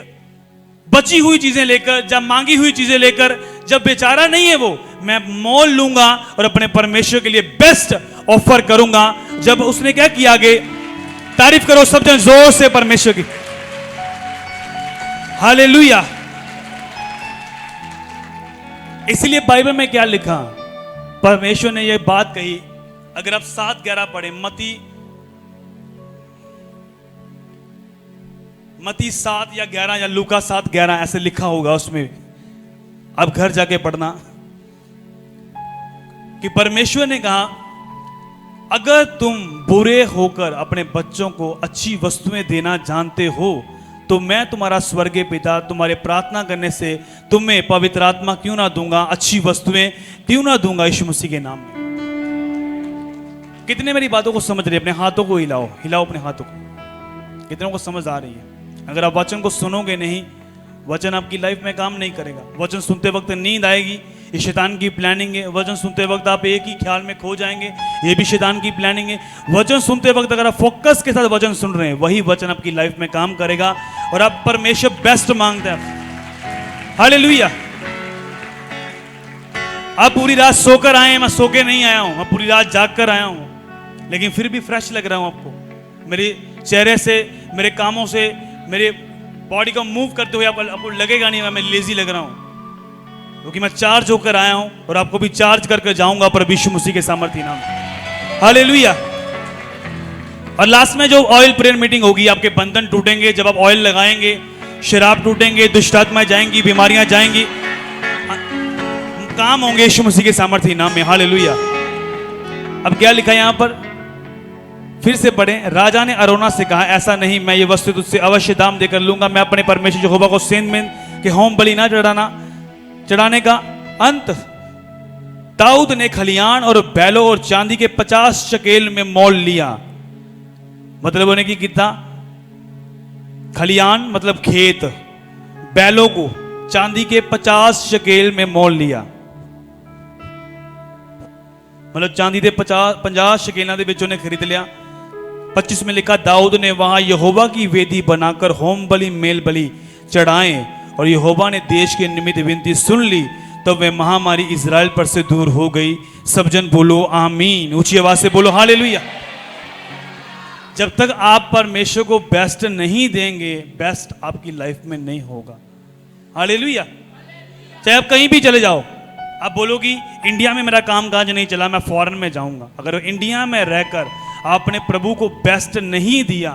बची हुई चीजें लेकर, जब मांगी हुई चीजें लेकर, जब बेचारा नहीं है वो, मैं मोल लूंगा और अपने परमेश्वर के लिए बेस्ट ऑफर करूंगा। जब उसने क्या किया, आगे तारीफ करो सब जन जोर से परमेश्वर की। हालेलुया। इसलिए बाइबल में क्या लिखा, परमेश्वर ने यह बात कही। अगर आप 7:11 पढ़े, मती 7 या 11 या लूका 7:11 ऐसे लिखा होगा उसमें, अब घर जाके पढ़ना, कि परमेश्वर ने कहा, अगर तुम बुरे होकर अपने बच्चों को अच्छी वस्तुएं देना जानते हो, तो मैं तुम्हारा स्वर्गीय पिता तुम्हारे प्रार्थना करने से तुम्हें पवित्र आत्मा क्यों ना दूंगा, अच्छी वस्तुएं क्यों ना दूंगा यीशु मसीह के नाम में। कितने मेरी बातों को समझ रहे? अपने हाथों को हिलाओ अपने हाथों को। कितनों को समझ आ रही है? अगर आप वचन को सुनोगे नहीं, वचन आपकी लाइफ में काम नहीं करेगा। वचन सुनते वक्त नींद आएगी, ये शैतान की प्लानिंग है। वचन सुनते वक्त आप एक ही ख्याल में खो जाएंगे, ये भी शैतान की प्लानिंग है। वचन सुनते वक्त अगर आप फोकस के साथ वचन सुन रहे हैं, वही वचन आपकी लाइफ में काम करेगा और आप परमेश्वर बेस्ट मांगते हैं। हालेलुया। आप पूरी रात सोकर आए हैं, मैं सो के नहीं आया हूं, मैं पूरी रात जाग कर आया हूं, लेकिन फिर भी फ्रेश लग रहा हूं आपको। मेरे चेहरे से, मेरे कामों से, मेरे बॉडी को मूव करते हुए आपको लगेगा नहीं मैं लेजी लग रहा हूं, क्योंकि मैं चार्ज होकर आया हूं और आपको भी चार्ज करके जाऊंगा प्रभु यीशु मसीह के सामर्थ्य नाम। हालेलुया। और लास्ट में जो ऑयल प्रेयर मीटिंग होगी, आपके बंधन टूटेंगे जब आप ऑयल लगाएंगे, शराब टूटेंगे, दुष्ट आत्माएं जाएंगी, बीमारियां जाएंगी, काम होंगे यीशु मसीह के सामर्थ्य नाम में। हालेलुया। अब क्या लिखा यहां पर, फिर से पढ़ें। राजा ने अरोना से कहा, ऐसा नहीं, मैं ये वस्तु तुझसे अवश्य दाम देकर लूंगा। मैं अपने परमेश्वर यहोवा को सेंध मेंध के होम बलि ना चढ़ाने का। अंत दाऊद ने खलियान और बैलों और चांदी के 50 शकेल में मोल लिया। मतलब होने की कितना? खलियान मतलब खेत, बैलों को चांदी के 50 शकेल में मोल लिया। मतलब चांदी के 50 शकेलों के विच उन्हें खरीद लिया। 25 में लिखा, दाऊद ने वहां यहोवा की वेदी बनाकर होम बलि मेल बलि चढ़ाए और यहोवा ने देश के निमित्त विनती सुन ली, तब वह महामारी इजराइल पर से दूर हो गई। सब जन बोलो आमीन। ऊंची आवाज से बोलो हालेलुया। जब तक आप परमेश्वर को बेस्ट नहीं देंगे, बेस्ट आपकी लाइफ में नहीं होगा। हालेलुया। चाहे आप कहीं भी चले जाओ, आप बोलोगी इंडिया में मेरा काम काज नहीं चला, मैं फॉरेन में जाऊंगा। अगर इंडिया में रहकर आपने प्रभु को बेस्ट नहीं दिया,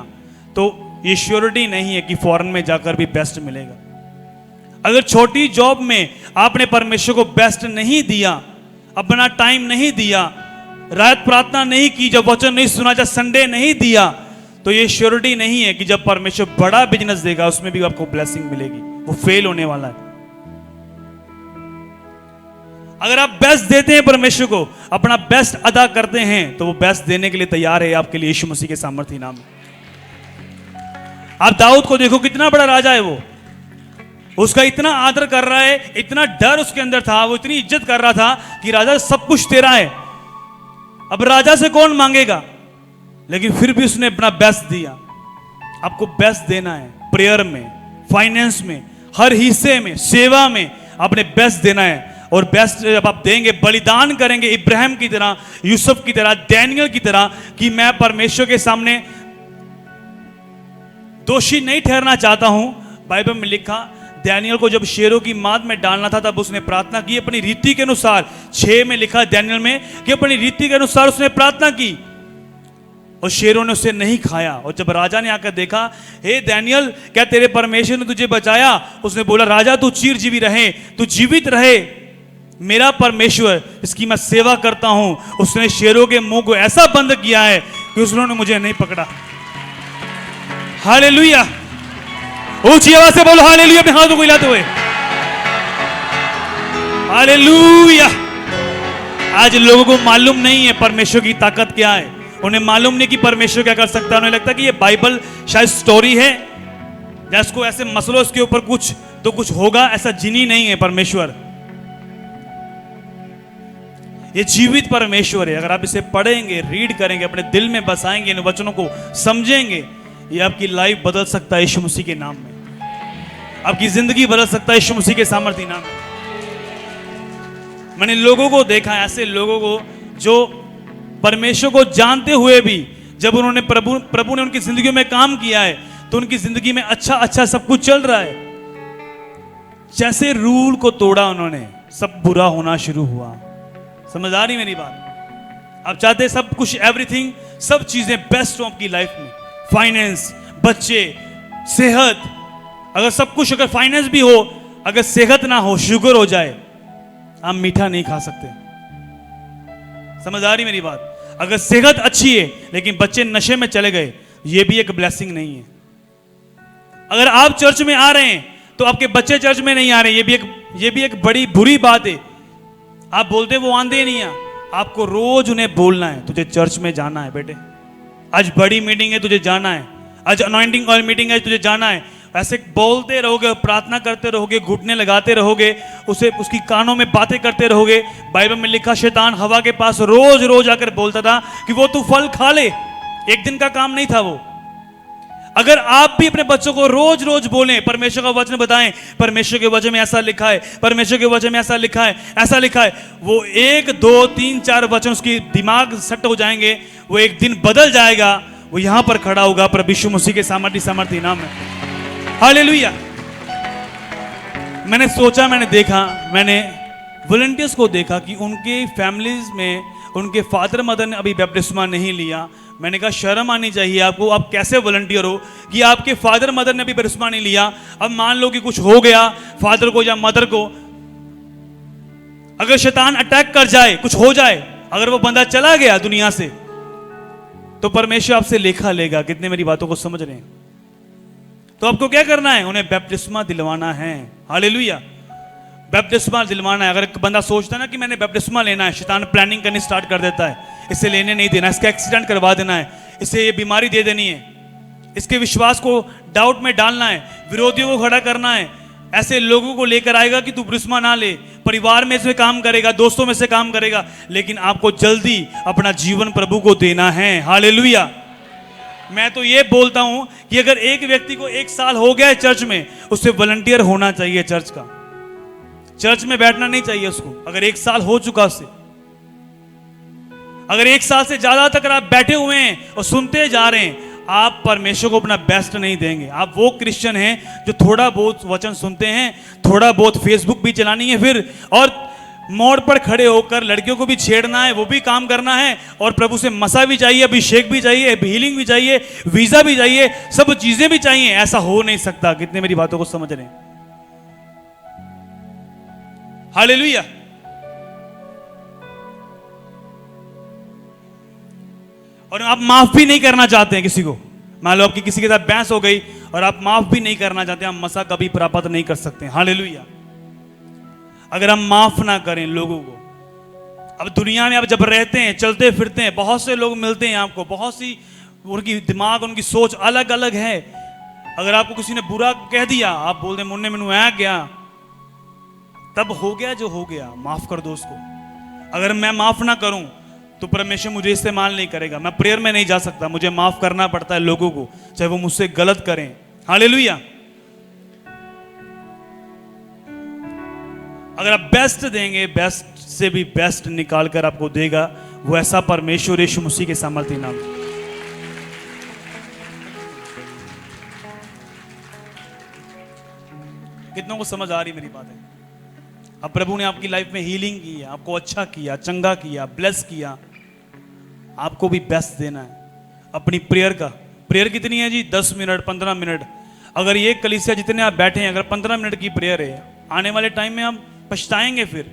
तो ये श्योरिटी नहीं है कि फॉरेन में जाकर भी बेस्ट मिलेगा। अगर छोटी जॉब में आपने परमेश्वर को बेस्ट नहीं दिया, अपना टाइम नहीं दिया, रात प्रार्थना नहीं की, जब वचन नहीं सुना, जब संडे नहीं दिया, तो ये श्योरिटी नहीं है कि जब परमेश्वर बड़ा बिजनेस देगा उसमें भी आपको ब्लेसिंग मिलेगी। वो फेल होने वाला है। अगर आप बेस्ट देते हैं परमेश्वर को, अपना बेस्ट अदा करते हैं, तो वो बेस्ट देने के लिए तैयार है आपके लिए यीशु मसीह के सामर्थ्य नाम में। आप दाऊद को देखो, कितना बड़ा राजा है वो, उसका इतना आदर कर रहा है, इतना डर उसके अंदर था, वो इतनी इज्जत कर रहा था कि राजा सब कुछ तेरा है। अब राजा से कौन मांगेगा, लेकिन फिर भी उसने अपना बेस्ट दिया। आपको बेस्ट देना है, प्रेयर में, फाइनेंस में, हर हिस्से में, सेवा में आपने बेस्ट देना है। और बेस्ट जब आप देंगे, बलिदान करेंगे इब्राहिम की तरह, यूसुफ की तरह, डैनियल की तरह, कि मैं परमेश्वर के सामने दोषी नहीं ठहरना चाहता हूं, बाइबल में लिखा, दानियल को जब शेरों की माद में डालना था तब उसने प्रार्थना की अपनी रीति के अनुसार। 6 में लिखा दानियल में कि अपनी रीति के अनुसार उसने प्रार्थना की और शेरों ने उसे नहीं खाया। और जब राजा ने आकर देखा, हे दानियल, क्या तेरे परमेश्वर ने तुझे बचाया? उसने बोला, राजा तू चिरजीवी रहे, तू जीवित रहे, मेरा परमेश्वर, इसकी मैं सेवा करता हूं, उसने शेरों के मुंह को ऐसा बंद किया है कि उसने मुझे नहीं पकड़ा। हालेलुया, ऊंची आवाज से बोलो हालेलुया अपने हाथों को हिलाते हुए। हालेलुया। आज लोगों को मालूम नहीं है परमेश्वर की ताकत क्या है, उन्हें मालूम नहीं कि परमेश्वर क्या कर सकता है। उन्हें लगता है कि ये बाइबल शायद स्टोरी है, जिसको ऐसे मसलों उसके ऊपर कुछ तो कुछ होगा, ऐसा जिनी नहीं है परमेश्वर। ये जीवित परमेश्वर है। अगर आप इसे पढ़ेंगे, रीड करेंगे, अपने दिल में बसाएंगे, इन वचनों को समझेंगे, ये आपकी लाइफ बदल सकता है यीशु मसीह के नाम में। आपकी जिंदगी बदल सकता है यीशु मसीह के सामर्थ्य नाम में। मैंने लोगों को देखा, ऐसे लोगों को जो परमेश्वर को जानते हुए भी जब उन्होंने प्रभु ने उनकी जिंदगी में काम किया है तो उनकी जिंदगी में अच्छा सब कुछ चल रहा है। जैसे रूल को तोड़ा उन्होंने, सब बुरा होना शुरू हुआ। समझ आ रही मेरी बात? आप चाहते हैं सब कुछ, एवरीथिंग, सब चीजें बेस्ट हो आपकी लाइफ में, फाइनेंस, बच्चे, सेहत। अगर सब कुछ, अगर फाइनेंस भी हो, अगर सेहत ना हो, शुगर हो जाए, आप मीठा नहीं खा सकते। समझ आ रही मेरी बात? अगर सेहत अच्छी है लेकिन बच्चे नशे में चले गए, ये भी एक ब्लेसिंग नहीं है। अगर आप चर्च में आ रहे हैं तो आपके बच्चे चर्च में नहीं आ रहे, ये भी एक बड़ी बुरी बात है। आप बोलते वो आंधे नहीं है, आपको रोज उन्हें बोलना है, तुझे चर्च में जाना है बेटे, आज बड़ी मीटिंग है, तुझे जाना है, आज अनॉइंटिंग ऑयल मीटिंग है, तुझे जाना है। ऐसे बोलते रहोगे, प्रार्थना करते रहोगे, घुटने लगाते रहोगे, उसकी कानों में बातें करते रहोगे। बाइबल में लिखा, शैतान हवा के पास रोज रोज आकर बोलता था कि वो तू फल खा ले। एक दिन का काम नहीं था वो। अगर आप भी अपने बच्चों को रोज रोज बोलें, परमेश्वर का वचन बताएं, परमेश्वर के वचन में ऐसा लिखा है, परमेश्वर के वचन में ऐसा लिखा है, ऐसा लिखा है, वो 1 2 3 4 वचन उसकी दिमाग सेट हो जाएंगे। वो एक दिन बदल जाएगा, वो यहां पर खड़ा होगा प्रभु यीशु मसीह के सामर्थ्य नाम में। हालेलुया। मैंने सोचा, मैंने देखा, मैंने वॉलंटियर्स को देखा कि उनके फैमिलीज में उनके फादर मदर ने अभी बैप्टिस्मा नहीं लिया। मैंने कहा शर्म आनी चाहिए आपको, आप कैसे वॉलंटियर हो कि आपके फादर मदर ने अभी बैप्टिस्मा नहीं लिया। अब मान लो कि कुछ हो गया फादर को या मदर को, अगर शैतान अटैक कर जाए, कुछ हो जाए, अगर वो बंदा चला गया दुनिया से, तो परमेश्वर आपसे लेखा लेगा। कितने मेरी बातों को समझ रहे हैं? तो आपको क्या करना है? उन्हें बैप्टिस्मा दिलवाना है। हालेलुया, बैप्टिस्मा दिलवाना है। अगर एक बंदा सोचता है ना कि मैंने बैप्टिस्मा लेना है, शैतान प्लानिंग करनी स्टार्ट कर देता है, इसे लेने नहीं देना, इसका एक्सीडेंट करवा देना है, इसे ये बीमारी दे देनी है, इसके विश्वास को डाउट में डालना है, विरोधियों को खड़ा करना है। ऐसे लोगों को लेकर आएगा कि तू बैप्टिस्मा ना ले, परिवार में से काम करेगा, दोस्तों में से काम करेगा, लेकिन आपको जल्दी अपना जीवन प्रभु को देना है। हालेलुया। मैं तो ये बोलता हूं कि अगर एक व्यक्ति को 1 साल हो गया है चर्च में, उससे वॉलंटियर होना चाहिए चर्च का। चर्च में बैठना नहीं चाहिए उसको, अगर 1 साल हो चुका उससे। अगर 1 साल से ज्यादा तक आप बैठे हुए हैं और सुनते जा रहे हैं, आप परमेश्वर को अपना बेस्ट नहीं देंगे। आप वो क्रिश्चियन हैं जो थोड़ा बहुत वचन सुनते हैं, थोड़ा बहुत फेसबुक भी चलानी है फिर, और मोड़ पर खड़े होकर लड़कियों को भी छेड़ना है, वो भी काम करना है, और प्रभु से मसा भी चाहिए, अभिषेक भी चाहिए, हीलिंग भी चाहिए, वीजा भी चाहिए, सब चीजें भी चाहिए। ऐसा हो नहीं सकता। कितने मेरी बातों को समझ रहे हैं? हालेलुया। और आप माफ भी नहीं करना चाहते हैं किसी को, मान लो आपकी किसी के साथ बहस हो गई और आप माफ भी नहीं करना चाहते, आप मसा कभी प्राप्त नहीं कर सकते। हालेलुया। अगर हम माफ ना करें लोगों को, अब दुनिया में आप जब रहते हैं, चलते फिरते हैं, बहुत से लोग मिलते हैं आपको, बहुत सी उनकी दिमाग, उनकी सोच अलग अलग है। अगर आपको किसी ने बुरा कह दिया, आप बोलते मुन्ने मैनू आ गया, तब हो गया जो हो गया, माफ कर दो उसको। अगर मैं माफ ना करूं तो परमेश्वर मुझे इस्तेमाल नहीं करेगा, मैं प्रेयर में नहीं जा सकता, मुझे माफ करना पड़ता है लोगों को, चाहे वो मुझसे गलत करें। हालेलुया। अगर आप बेस्ट देंगे, बेस्ट से भी बेस्ट निकाल कर आपको देगा, वो ऐसा परमेश्वर यीशु मसीह के सामर्थ्य नाम। को समझ आ रही मेरी बातें? अब प्रभु ने आपकी लाइफ में हीलिंग की है, आपको अच्छा किया, चंगा किया, ब्लेस किया, आपको भी बेस्ट देना है अपनी प्रेयर का। प्रेयर कितनी है जी? 10 मिनट, 15 मिनट। अगर ये कलीसिया जितने आप बैठे हैं, अगर 15 मिनट की प्रेयर है, आने वाले टाइम में आप पछताएंगे। फिर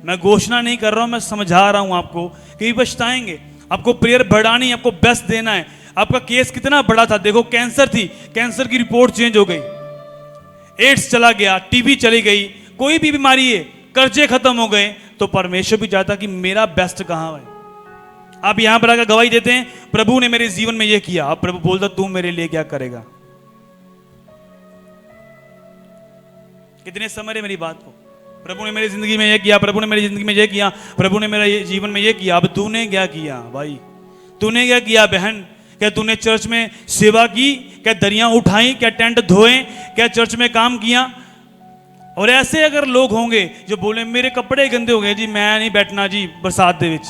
मैं घोषणा नहीं कर रहा हूं, मैं समझा रहा हूं आपको कि पछताएंगे। आपको प्रेयर बढ़ानी, आपको बेस्ट देना है। आपका केस कितना बड़ा था, देखो कैंसर थी, कैंसर की रिपोर्ट चेंज हो गई, एड्स चला गया, टीबी चली गई, कोई भी बीमारी है, कर्जे खत्म हो गए, तो परमेश्वर भी चाहता कि मेरा बेस्ट कहां है। आप यहां पर आकर गवाही देते हैं, प्रभु ने मेरे जीवन में यह किया। अब प्रभु बोलता तू मेरे लिए क्या करेगा? कितने समझ रहे मेरी बात को? प्रभु ने मेरी जिंदगी में यह किया, प्रभु ने मेरी जिंदगी में यह किया, प्रभु ने मेरे जीवन में यह किया। अब तूने क्या किया भाई? तूने क्या किया बहन? क्या तूने चर्च में सेवा की? क्या दरियां उठाई? क्या टेंट धोए? क्या चर्च में काम किया? और ऐसे अगर लोग होंगे जो बोले मेरे कपड़े गंदे हो गए जी, मैं नहीं बैठना जी बरसात दे विच।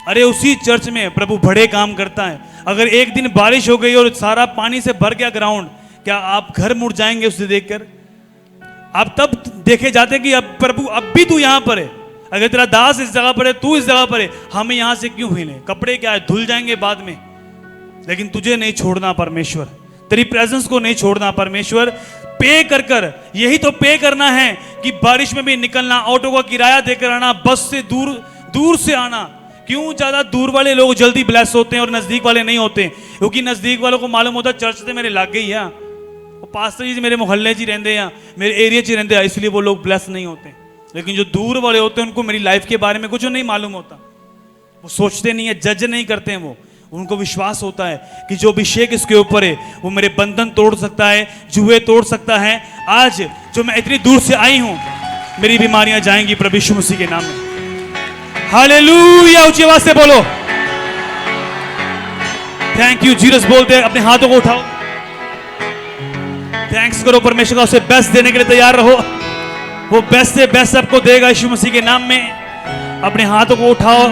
अरे उसी चर्च में प्रभु बड़े काम करता है। अगर एक दिन बारिश हो गई और सारा पानी से भर गया ग्राउंड, क्या आप घर मुड़ जाएंगे उसे देखकर? आप तब देखे जाते कि अब प्रभु अब भी तू यहां पर है, अगर तेरा दास इस जगह पर है, तू इस जगह पर है, हमें यहां से क्यों हिले? कपड़े क्या है, धुल जाएंगे बाद में, लेकिन तुझे नहीं छोड़ना परमेश्वर, तेरी प्रेजेंस को नहीं छोड़ना परमेश्वर। पे कर कर, यही तो पे करना है कि बारिश में भी निकलना, ऑटो का किराया देकर आना, बस से दूर दूर से आना। क्यों ज्यादा दूर वाले लोग जल्दी ब्लेस होते हैं और नजदीक वाले नहीं होते? क्योंकि नजदीक वालों को मालूम होता चर्च से मेरे लागे ही है, पास्टर जी मेरे मोहल्ले जी रहते हैं, मेरे एरिया च रहते हैं, इसलिए वो लोग ब्लेस नहीं होते। लेकिन जो दूर वाले होते हैं उनको मेरी लाइफ के बारे में कुछ नहीं मालूम होता, वो सोचते नहीं है, जज नहीं करते हैं। वो उनको विश्वास होता है कि जो अभिषेक इसके ऊपर है वो मेरे बंधन तोड़ सकता है, जुए तोड़ सकता है। आज जो मैं इतनी दूर से आई हूं, मेरी बीमारियां जाएंगी प्रभु यीशु मसीह के नाम में। हालेलुया, ऊंची आवाज से बोलो थैंक यू जीसस। बोलते अपने हाथों को उठाओ, थैंक्स करो परमेश्वर का, उसे बेस्ट देने के लिए तैयार रहो। वो बेस्ट से बेस्ट आपको देगा यीशु मसीह के नाम में। अपने हाथों को उठाओ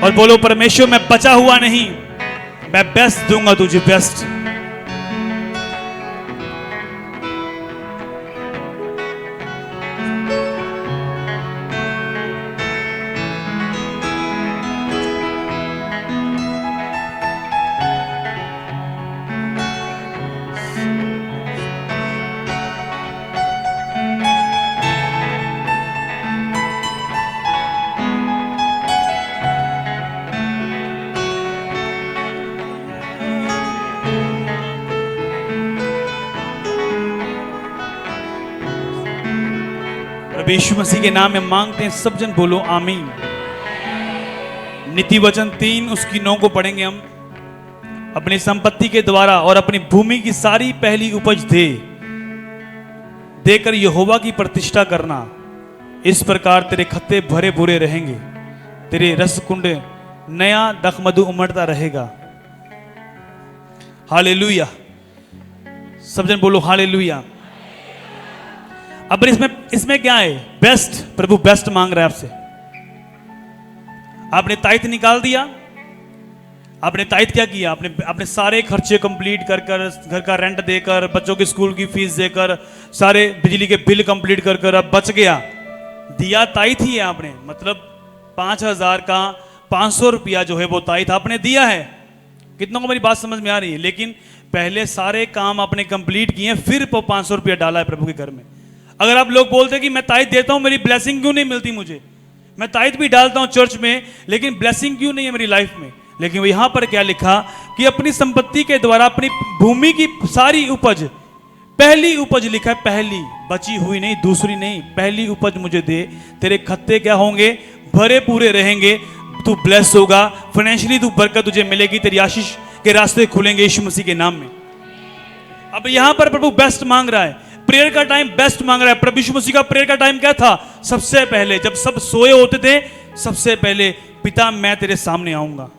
और बोलो परमेश्वर मैं बचा हुआ नहीं, मैं बेस्ट दूंगा तुझे, बेस्ट। यीशु मसीह के नाम में मांगते हैं, सब जन बोलो आमीन। नीति वचन 3 उसकी 9 को पढ़ेंगे हम। अपनी संपत्ति के द्वारा और अपनी भूमि की सारी पहली उपज देकर यहोवा की प्रतिष्ठा करना, इस प्रकार तेरे खत्ते भरे भूरे रहेंगे, तेरे रस कुंड नया दखमधु उमड़ता रहेगा। हालेलुया, सब जन बोलो हालेलुया। अब इसमें क्या है? बेस्ट, प्रभु बेस्ट मांग रहा है आपसे। आपने ताइथ निकाल दिया, आपने ताइथ क्या किया? आपने सारे खर्चे कंप्लीट कर घर का रेंट देकर, बच्चों की स्कूल की फीस देकर, सारे बिजली के बिल कंप्लीट कर अब बच गया, दिया ताइथ ही है आपने। मतलब 5,000 का 500 रुपया जो है वो ताइथ आपने दिया है। कितनों को मेरी बात समझ में आ रही है? लेकिन पहले सारे काम आपने कंप्लीट किए, फिर 500 रुपया डाला है प्रभु के घर में। अगर आप लोग बोलते कि मैं ताइथ देता हूं, मेरी ब्लेसिंग क्यों नहीं मिलती मुझे? मैं ताइथ भी डालता हूं चर्च में, लेकिन ब्लेसिंग क्यों नहीं है मेरी लाइफ में? लेकिन यहां पर क्या लिखा कि अपनी संपत्ति के द्वारा अपनी भूमि की सारी उपज, पहली उपज लिखा है, पहली, बची हुई नहीं, दूसरी नहीं, पहली उपज मुझे दे। तेरे खत्ते क्या होंगे? भरे पूरे रहेंगे, तू ब्लेस होगा, फाइनेंशियली तू बरकत तुझे मिलेगी, तेरी आशीष के रास्ते खुलेंगे यीशु मसीह के नाम में। अब यहां पर प्रभु बेस्ट मांग रहा है, प्रेयर का टाइम बेस्ट मांग रहा है। प्रभु यीशु मसीह का प्रेयर का टाइम क्या था? सबसे पहले जब सब सोए होते थे, सबसे पहले पिता मैं तेरे सामने आऊंगा,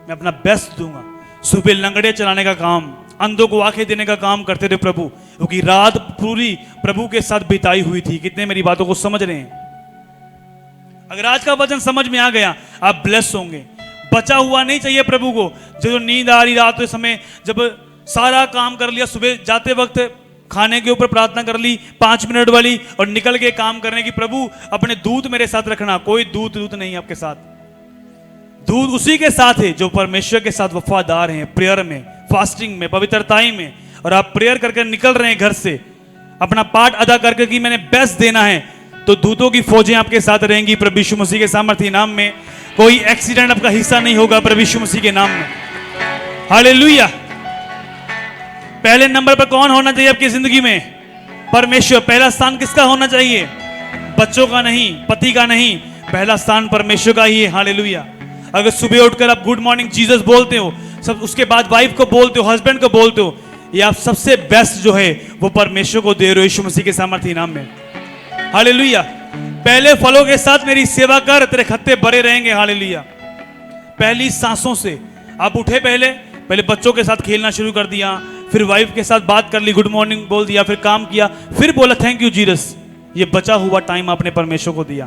मैं अपना बेस्ट दूंगा। सुबह लंगड़े चलाने का काम, अंधों को आंखें देने का काम करते थे प्रभु, क्योंकि रात पूरी प्रभु के साथ बिताई हुई थी। कितने मेरी बातों को समझ रहे हैं? अगर आज का वचन समझ में आ गया, आप ब्लेस होंगे। बचा हुआ नहीं चाहिए प्रभु को। जो नींद आ रही रात के समय, जब सारा काम कर लिया, सुबह जाते वक्त खाने के ऊपर प्रार्थना कर ली 5 मिनट वाली और निकल के काम करने की, प्रभु अपने दूत मेरे साथ रखना। कोई दूत नहीं आपके साथ, दूत उसी के साथ है जो परमेश्वर के साथ वफादार हैं, प्रेयर में, फास्टिंग में, पवित्रताई में। और आप प्रेयर करके निकल रहे हैं घर से, अपना पाठ अदा करके कि मैंने बेस्ट देना है, तो दूतों की फौजें आपके साथ रहेंगी प्रभु यीशु मसीह के सामर्थी नाम में। कोई एक्सीडेंट आपका हिस्सा नहीं होगा प्रभु यीशु मसीह के नाम में। हालेलुया। पहले नंबर पर कौन होना चाहिए आपकी जिंदगी में? परमेश्वर। पहला स्थान किसका होना चाहिए? बच्चों का नहीं, पति का नहीं, पहला स्थान परमेश्वर का ही है। हालेलुया। अगर सुबह उठकर आप गुड मॉर्निंग जीसस बोलते हो, सब उसके बाद वाइफ को बोलते हो, हस्बैंड को बोलते हो, ये आप सबसे बेस्ट जो है वो परमेश्वर को दे रहे हो यीशु मसीह के सामर्थी नाम में। हालेलुया। पहले फलों के साथ मेरी सेवा कर, तेरे खत्ते भरे रहेंगे। हालेलुया। पहली सांसों से आप उठे, पहले बच्चों के साथ खेलना शुरू कर दिया, फिर वाइफ के साथ बात कर ली, गुड मॉर्निंग बोल दिया, फिर काम किया, फिर बोला थैंक यू जीसस। ये बचा हुआ टाइम आपने परमेश्वर को दिया।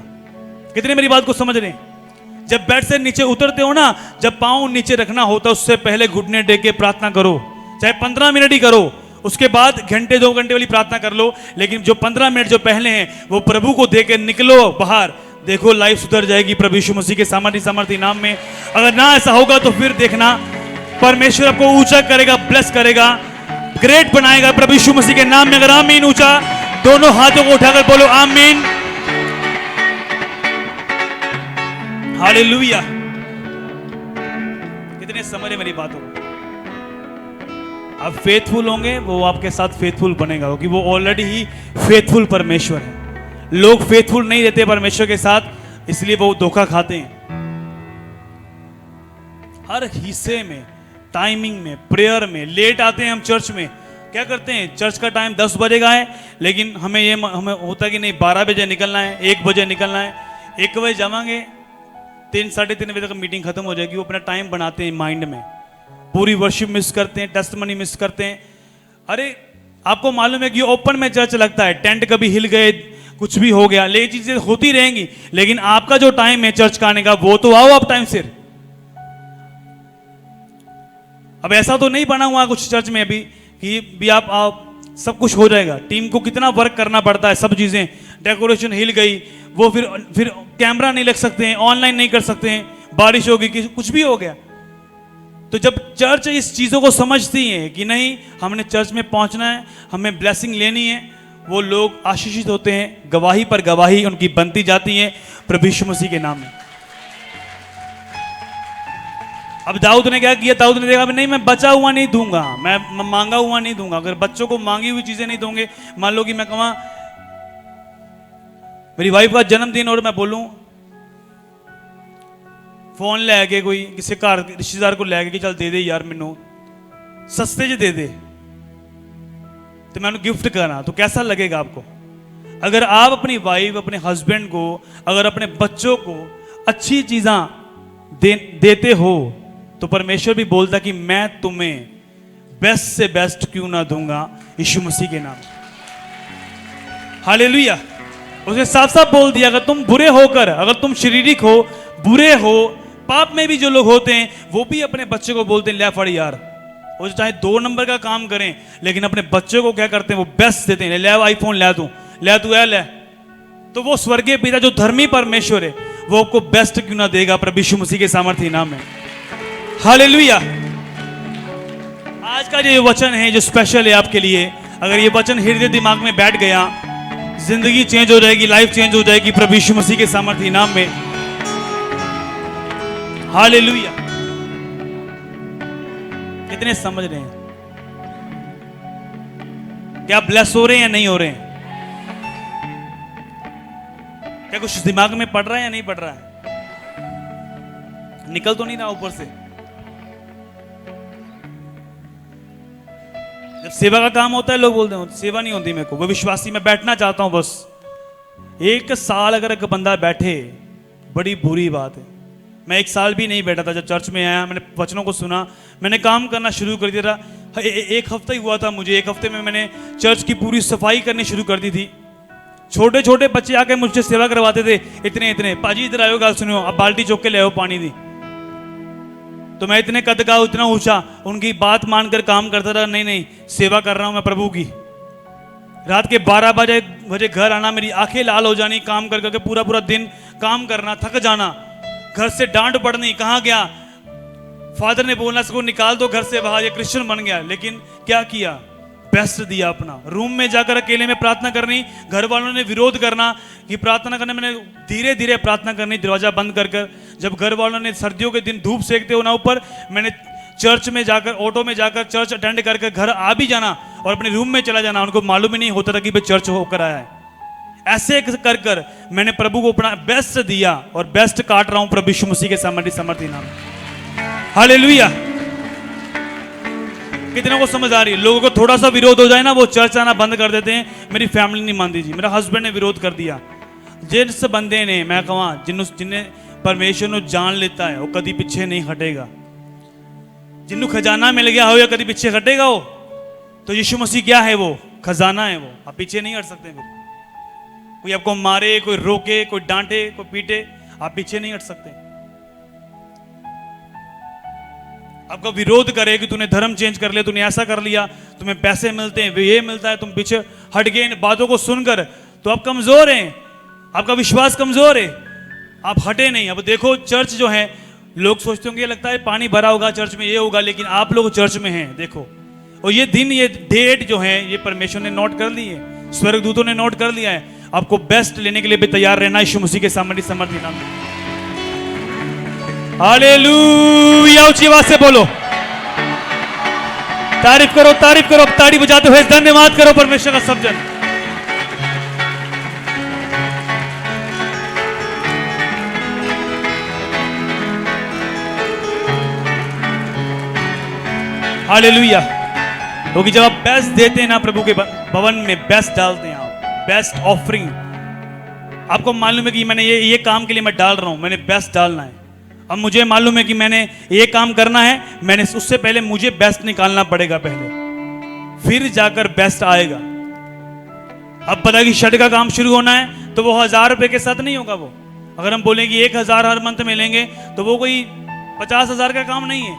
कितने मेरी बात को समझ रहे हैं? जब बेड से नीचे उतरते हो ना, जब पांव नीचे रखना होता है उससे पहले घुटने टेक के प्रार्थना करो, चाहे 15 मिनट ही करो, उसके बाद घंटे 2 घंटे वाली प्रार्थना कर लो, लेकिन जो 15 मिनट जो पहले हैं वो प्रभु को दे के निकलो बाहर। देखो लाइफ सुधर जाएगी प्रभु यीशु मसीह के सामर्थी नाम में। अगर ना ऐसा होगा तो फिर देखना परमेश्वर आपको ऊंचा करेगा, ब्लेस करेगा, ग्रेट बनाएगा प्रभु यीशु मसीह के नाम में। अगर आमीन ऊंचा दोनों हाथों को उठाकर बोलो आमीन। हालेलुया। कितने समझ मेरी बातों को? आप फेथफुल होंगे, वो आपके साथ फेथफुल बनेगा, क्योंकि वो ऑलरेडी ही फेथफुल परमेश्वर है। लोग फेथफुल नहीं रहते परमेश्वर के साथ, इसलिए वो धोखा खाते हैं। हर हिस्से में, टाइमिंग में, प्रेयर में लेट आते हैं हम चर्च में। क्या करते हैं? चर्च का टाइम 10 बजे का है, लेकिन हमें होता है कि नहीं 12 बजे निकलना है, 1 बजे निकलना है। 1 बजे जावांगे, 3 साढ़े 3 बजे तक मीटिंग खत्म हो जाएगी। वो अपना टाइम बनाते हैं माइंड में, पूरी वर्शिप मिस करते हैं, टेस्टमनी मिस करते हैं। अरे आपको मालूम है कि ओपन में चर्च लगता है, टेंट कभी हिल गए, कुछ भी हो गया, लेकिन चीजें होती रहेंगी, लेकिन आपका जो टाइम है चर्च का आने का, वो तो आओ आप टाइम सिर। अब ऐसा तो नहीं बना हुआ कुछ चर्च में अभी कि भी आप सब कुछ हो जाएगा। टीम को कितना वर्क करना पड़ता है, सब चीजें, डेकोरेशन हिल गई, वो फिर कैमरा नहीं लग सकते हैं, ऑनलाइन नहीं कर सकते हैं, बारिश होगी, कुछ भी हो गया। तो जब चर्च इस चीज़ों को समझती है कि नहीं हमने चर्च में पहुंचना है, हमें ब्लेसिंग लेनी है, वो लोग आशीषित होते हैं, गवाही पर गवाही उनकी बनती जाती है प्रभु यीशु मसीह के नाम में। अब दाऊद ने क्या किया? दाऊद ने देखा नहीं मैं बचा हुआ नहीं दूंगा, मैं मांगा हुआ नहीं दूंगा। अगर बच्चों को मांगी हुई चीजें नहीं दोगे, मान लो कि मैं कहूँ मेरी वाइफ का जन्मदिन और मैं बोलूं फोन लैके कोई किसी घर रिश्तेदार को लैके कि चल दे दे यार मैनू सस्ते च दे दे, तो मैं गिफ्ट करा, तो कैसा लगेगा आपको? अगर आप अपनी वाइफ, अपने हस्बैंड को, अगर अपने बच्चों को अच्छी चीज़ां देते हो, तो परमेश्वर भी बोलता कि मैं तुम्हें बेस्ट से बेस्ट क्यों ना दूंगा यीशु मसीह के नाम। हालेलुया। उसने साफ साफ बोल दिया अगर तुम बुरे होकर, अगर तुम शारीरिक हो, बुरे हो, पाप में भी जो लोग होते हैं वो भी अपने बच्चे को बोलते हैं ले फड़ यार, वो चाहे 2 नंबर का काम करें, लेकिन अपने बच्चे को क्या करते हैं? वो बेस्ट देते हैं, ले आईफोन ले तू ले। तो वो स्वर्गीय पिता जो धर्मी परमेश्वर है, वो आपको बेस्ट क्यों ना देगा प्रभु यीशु मसीह के सामर्थ्य नाम में। हालेलुया। आज का जो वचन है जो स्पेशल है आपके लिए, अगर ये वचन हृदय दिमाग में बैठ गया, जिंदगी चेंज हो जाएगी, लाइफ चेंज हो जाएगी प्रभु यीशु मसीह के सामर्थ्य नाम में। हालेलुया। कितने समझ रहे हैं? क्या ब्लेस हो रहे हैं या नहीं हो रहे हैं? क्या कुछ दिमाग में पड़ रहा है या नहीं पड़ रहा है? निकल तो नहीं रहा ऊपर से? जब सेवा का काम होता है लोग बोलते हैं सेवा नहीं होती मेरे को, वो विश्वासी मैं बैठना चाहता हूं बस। 1 साल अगर एक बंदा बैठे, बड़ी बुरी बात है। मैं 1 साल भी नहीं बैठा था। जब चर्च में आया, मैंने वचनों को सुना, मैंने काम करना शुरू कर दिया था। 1 हफ्ता ही हुआ था मुझे, 1 हफ्ते में मैंने चर्च की पूरी सफाई करनी शुरू कर दी थी। छोटे छोटे बच्चे आके मुझसे सेवा करवाते थे, इतने पाजी इधर आयो, गाल सुनो, अब बाल्टी चौक के ले आओ पानी दी। तो मैं इतने कद का, इतना ऊंचा, उनकी बात मानकर काम करता था। नहीं सेवा कर रहा हूं मैं प्रभु की। रात के 12 बजे घर आना, मेरी आंखें लाल हो जानी, काम कर करके पूरा पूरा दिन काम करना, थक जाना, घर से डांट पड़नी, कहाँ गया, फादर ने बोलना इसको निकाल दो घर से बाहर, ये क्रिश्चियन बन गया। लेकिन क्या किया, बेस्ट दिया अपना। रूम में जाकर अकेले में प्रार्थना करनी, घर वालों ने विरोध करना कि प्रार्थना करने, मैंने धीरे धीरे प्रार्थना करनी, दरवाजा बंद कर कर। जब घर वालों ने सर्दियों के दिन धूप सेकते हो ना ऊपर, मैंने चर्च में जाकर, ऑटो में जाकर चर्च अटेंड करके घर आ भी जाना और अपने रूम में चला जाना। उनको मालूम ही नहीं होता था कि भाई चर्च होकर आया है। ऐसे कर कर मैंने प्रभु को अपना बेस्ट दिया और बेस्ट काट रहा हूं प्रभु यीशु मसीह के समर्थी नाम। हालेलुया। कितने को समझ आ रही है? लोगों को थोड़ा सा विरोध हो जाए ना, वो चर्च आना बंद कर देते हैं। मेरी फैमिली नहीं मानती जी, मेरा हस्बैंड ने विरोध कर दिया। जिस बंदे ने, मैं कहूँ जिन्हें परमेश्वर ने जान लेता है, वो कभी पीछे नहीं हटेगा। जिन्होंने खजाना मिल गया हो या कभी पीछे हटेगा वो? तो यीशु मसीह क्या है? वो खजाना है, वो आप पीछे नहीं हट सकते। फिर कोई आपको मारे, कोई रोके, कोई डांटे, कोई पीटे, आप पीछे नहीं हट सकते। आपका विरोध करे कि तूने धर्म चेंज कर लिया, तूने ऐसा कर लिया, तुम्हें पैसे मिलते हैं, ये मिलता है, तुम पीछे हट गए इन बातों को सुनकर, तो आप कमजोर हैं, आपका विश्वास कमजोर है, आप हटे नहीं। अब देखो चर्च जो है, लोग सोचते होंगे लगता है पानी भरा होगा चर्च में, ये होगा, लेकिन आप लोग चर्च में हैं, देखो। और ये दिन, ये डेट जो है, ये परमेश्वर ने नोट कर ली है, स्वर्गदूतों ने नोट कर लिया है। आपको बेस्ट लेने के लिए भी तैयार रहना, यीशु मसीह के समर्थी नाम में। हालेलुया। ऊंची आवाज से बोलो, तारीफ करो, तारीफ करो, ताड़ी बजाते हुए धन्यवाद करो परमेश्वर का सब जन। हालेलुया। क्योंकि जब आप बेस्ट देते हैं ना प्रभु के भवन में, बेस्ट डालते हैं आप, बेस्ट ऑफरिंग, आपको मालूम है कि मैंने ये काम के लिए मैं डाल रहा हूं, मैंने बेस्ट डालना है। अब मुझे मालूम है कि मैंने ये काम करना है, मैंने उससे पहले मुझे बेस्ट निकालना पड़ेगा पहले, फिर जाकर बेस्ट आएगा। अब पता कि शर्ट का काम शुरू होना है तो वो 1000 रुपए के साथ नहीं होगा। वो अगर हम बोलें कि 1000 हर मंथ में लेंगे तो वो कोई 50,000 का काम नहीं है,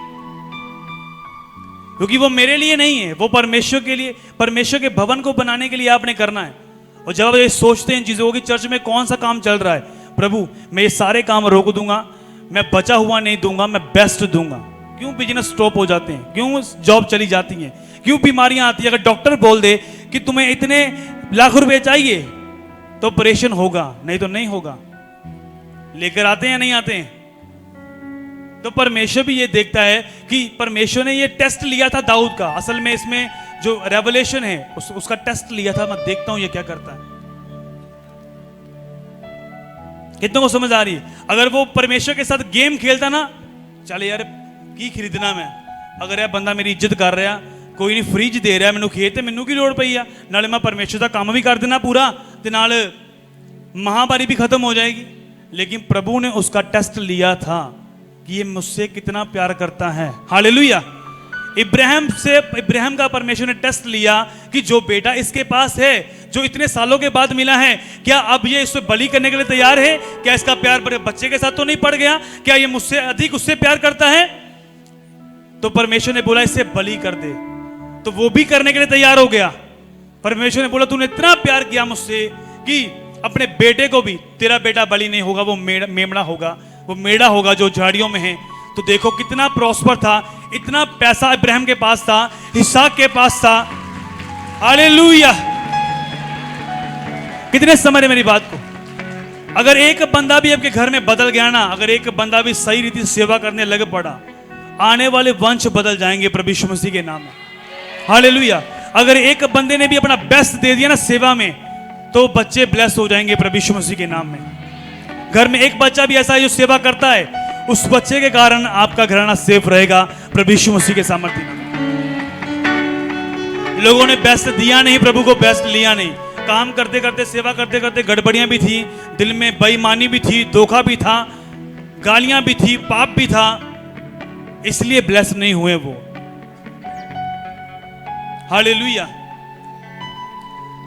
क्योंकि वो मेरे लिए नहीं है, वो परमेश्वर के लिए, परमेश्वर के भवन को बनाने के लिए आपने करना है। और जब ये सोचते हैं चीजों की, चर्च में कौन सा काम चल रहा है, प्रभु मैं ये सारे काम रोक दूंगा, मैं बचा हुआ नहीं दूंगा, मैं बेस्ट दूंगा। क्यों बिजनेस स्टॉप हो जाते हैं, क्यों जॉब चली जाती है, क्यों बीमारियां आती है? अगर डॉक्टर बोल दे कि तुम्हें इतने लाख रुपए चाहिए तो ऑपरेशन होगा, नहीं तो नहीं होगा। लेकर आते हैं, नहीं आते हैं? तो परमेश्वर भी ये देखता है कि परमेश्वर ने ये टेस्ट लिया था दाऊद का। असल में इसमें जो रेवलेशन है उसका टेस्ट लिया था। मैं देखता हूं ये क्या करता है। कितनों को समझ आ रही है? अगर वो परमेश्वर के साथ गेम खेलता ना, चल यार की खरीदना मैं, अगर यह बंदा मेरी इज्जत कर रहा, कोई नहीं फ्रिज दे रहा मैनू, खेत मैनू की लोड़ पई आ, नाले मैं परमेश्वर का काम भी कर देना पूरा, ते नाल महामारी भी खत्म हो जाएगी। लेकिन प्रभु ने उसका टेस्ट लिया था कि ये मुझसे कितना प्यार करता है। हालेलुया। इब्राहिम का परमेश्वर ने टेस्ट लिया कि जो बेटा इसके पास है, जो इतने सालों के बाद मिला है, क्या अब ये इसे बलि करने के लिए तैयार है? क्या इसका प्यार बच्चे के साथ तो नहीं पड़ गया? क्या ये मुझसे अधिक उससे प्यार करता है? तो परमेश्वर ने बोला इसे बलि कर दे, तो वो भी करने के लिए तैयार हो गया। परमेश्वर ने बोला तूने इतना प्यार किया मुझसे कि अपने बेटे को भी, तेरा बेटा बलि नहीं होगा, वो मेमना होगा, वो मेढ़ा होगा जो झाड़ियों में है। तो देखो कितना प्रॉस्पर था, इतना पैसा इब्राहिम के पास था, इसहाक के पास था। हालेलुया। कितने समझ रहे मेरी बात को? अगर एक बंदा भी आपके घर में बदल गया ना, अगर एक बंदा भी सही रीति से सेवा करने लग पड़ा, आने वाले वंश बदल जाएंगे प्रभु यीशु मसीह के नाम में। हालेलुया। अगर एक बंदे ने भी अपना बेस्ट दे दिया ना सेवा में, तो बच्चे ब्लेस हो जाएंगे प्रभु यीशु मसीह के नाम में। घर में एक बच्चा भी ऐसा है जो सेवा करता है, उस बच्चे के कारण आपका घराना सेफ रहेगा प्रभु यीशु मसीह के सामर्थ्य में। लोगों ने बेस्ट दिया नहीं, प्रभु को बेस्ट लिया नहीं। काम करते करते, सेवा करते करते गड़बड़ियां भी थी, दिल में बेईमानी भी थी, धोखा भी था, गालियां भी थी, पाप भी था, इसलिए ब्लेस नहीं हुए वो। हालेलुया।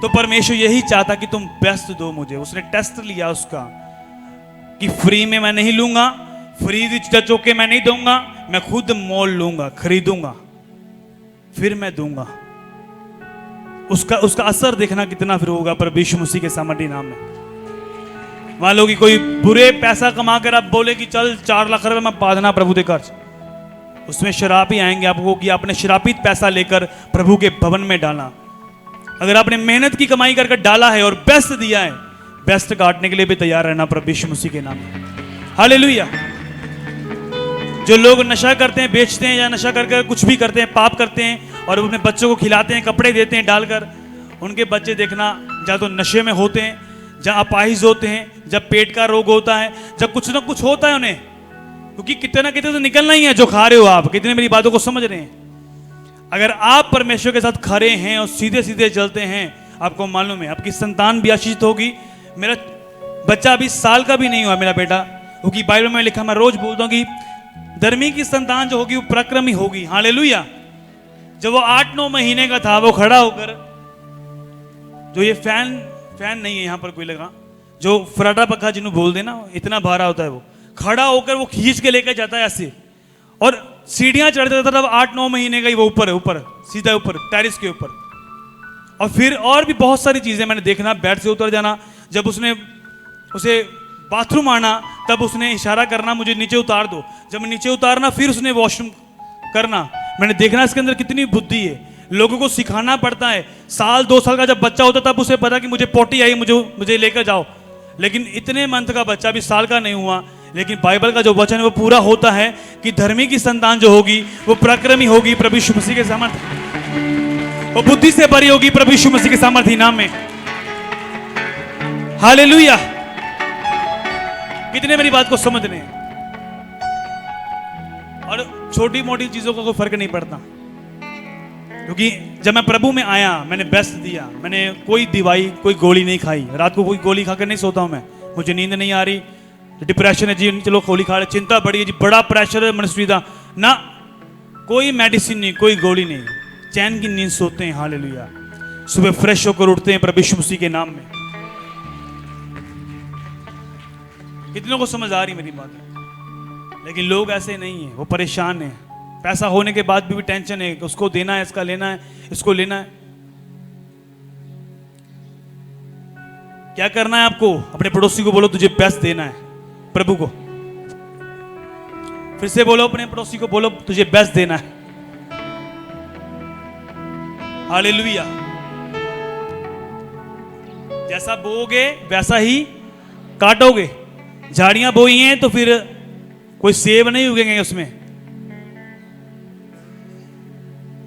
तो परमेश्वर यही चाहता कि तुम बेस्ट दो मुझे। उसने टेस्ट लिया उसका कि फ्री में मैं नहीं लूंगा, फ्री चौके मैं नहीं दूंगा, मैं खुद मोल लूंगा, खरीदूंगा, फिर मैं दूंगा। उसका उसका असर देखना कितना फिर होगा प्रभु यीशु मसीह के सामर्थी नाम में। मान लो कि कोई बुरे पैसा कमा कर आप बोले कि चल 4 लाख रुपए मैं बांधना प्रभु दे कर्ज, उसमें शराब ही आएंगे आपको कि आपने शराबित पैसा लेकर प्रभु के भवन में डाला। अगर आपने मेहनत की कमाई करके डाला है और बेस्ट दिया है, बेस्ट काटने के लिए भी तैयार रहना प्रभु यीशु मसीह के नाम में। हालेलुया। जो लोग नशा करते हैं, बेचते हैं या नशा करके कुछ भी करते हैं, पाप करते हैं और अपने बच्चों को खिलाते हैं, कपड़े देते हैं डालकर, उनके बच्चे देखना जहाँ तो नशे में होते हैं, जहाँ अपाहिज होते हैं, जब पेट का रोग होता है, जब कुछ ना कुछ होता है उन्हें, क्योंकि कितने ना कितने तो निकलना ही है जो खा रहे हो आप। कितने मेरी बातों को समझ रहे हैं? अगर आप परमेश्वर के साथ खड़े हैं और सीधे सीधे चलते हैं, आपको मालूम है आपकी संतान भी आशीषित होगी। मेरा बच्चा अभी साल का भी नहीं हुआ मेरा बेटा, क्योंकि बाइबल में लिखा, मैं रोज बोलता हूँ कि धर्मी की संतान जो होगी वो पराक्रमी होगी। हालेलुया। जब वो 8-9 महीने का था, वो खड़ा होकर, जो ये फैन नहीं है यहाँ पर कोई लगा, जो फराटा पक्का जिन्हों बोल देना, इतना भारा होता है, वो खड़ा होकर वो खींच के लेकर जाता है ऐसे, और सीढ़ियां चढ़ता था तब 8-9 महीने का ही वो ऊपर सीधा ऊपर टेरिस के ऊपर। और फिर और भी बहुत सारी चीजें मैंने देखना, बेड से उतर जाना, जब उसने उसे बाथरूम आना तब उसने इशारा करना मुझे नीचे उतार दो, जब नीचे उतारना फिर उसने वॉशरूम करना। मैंने देखना इसके अंदर कितनी बुद्धि है। लोगों को सिखाना पड़ता है। 1-2 साल का जब बच्चा होता तब उसे पता कि मुझे पोटी आई, मुझे लेकर जाओ। लेकिन इतने मंथ का बच्चा भी साल का नहीं हुआ, लेकिन बाइबल का जो वचन है वो पूरा होता है कि धर्मी की संतान जो होगी वो पराक्रमी होगी प्रभु यीशु मसीह के सामर्थ, वो बुद्धि से भरी होगी प्रभु यीशु मसीह के सामर्थी नाम में। हालेलुया। कितने मेरी बात को समझ रहे हैं? और छोटी मोटी चीजों का कोई फर्क नहीं पड़ता, क्योंकि जब मैं प्रभु में आया मैंने बेस्ट दिया। मैंने कोई दवाई, कोई गोली नहीं खाई। रात को कोई गोली खाकर नहीं सोता हूं मैं, मुझे नींद नहीं आ रही, डिप्रेशन है जी, चलो गोली खा ले, चिंता बढ़ी है जी, बड़ा प्रेशर है मनुष्य का ना, कोई मेडिसिन नहीं, कोई गोली नहीं, चैन की नींद सोते हैं। हालेलुया। सुबह फ्रेश होकर उठते हैं प्रभु यीशु मसीह के नाम में। कितनों को समझ आ रही मेरी बात? लेकिन लोग ऐसे नहीं है, वो परेशान है। पैसा होने के बाद भी टेंशन है, उसको देना है, इसका लेना है, इसको लेना है। क्या करना है आपको? अपने पड़ोसी को बोलो तुझे बेस्ट देना है प्रभु को। फिर से बोलो, अपने पड़ोसी को बोलो तुझे बेस्ट देना है। हालेलुया। जैसा बोओगे वैसा ही काटोगे। झाड़ियां बोई हैं तो फिर कोई सेब नहीं उगेंगे उसमें।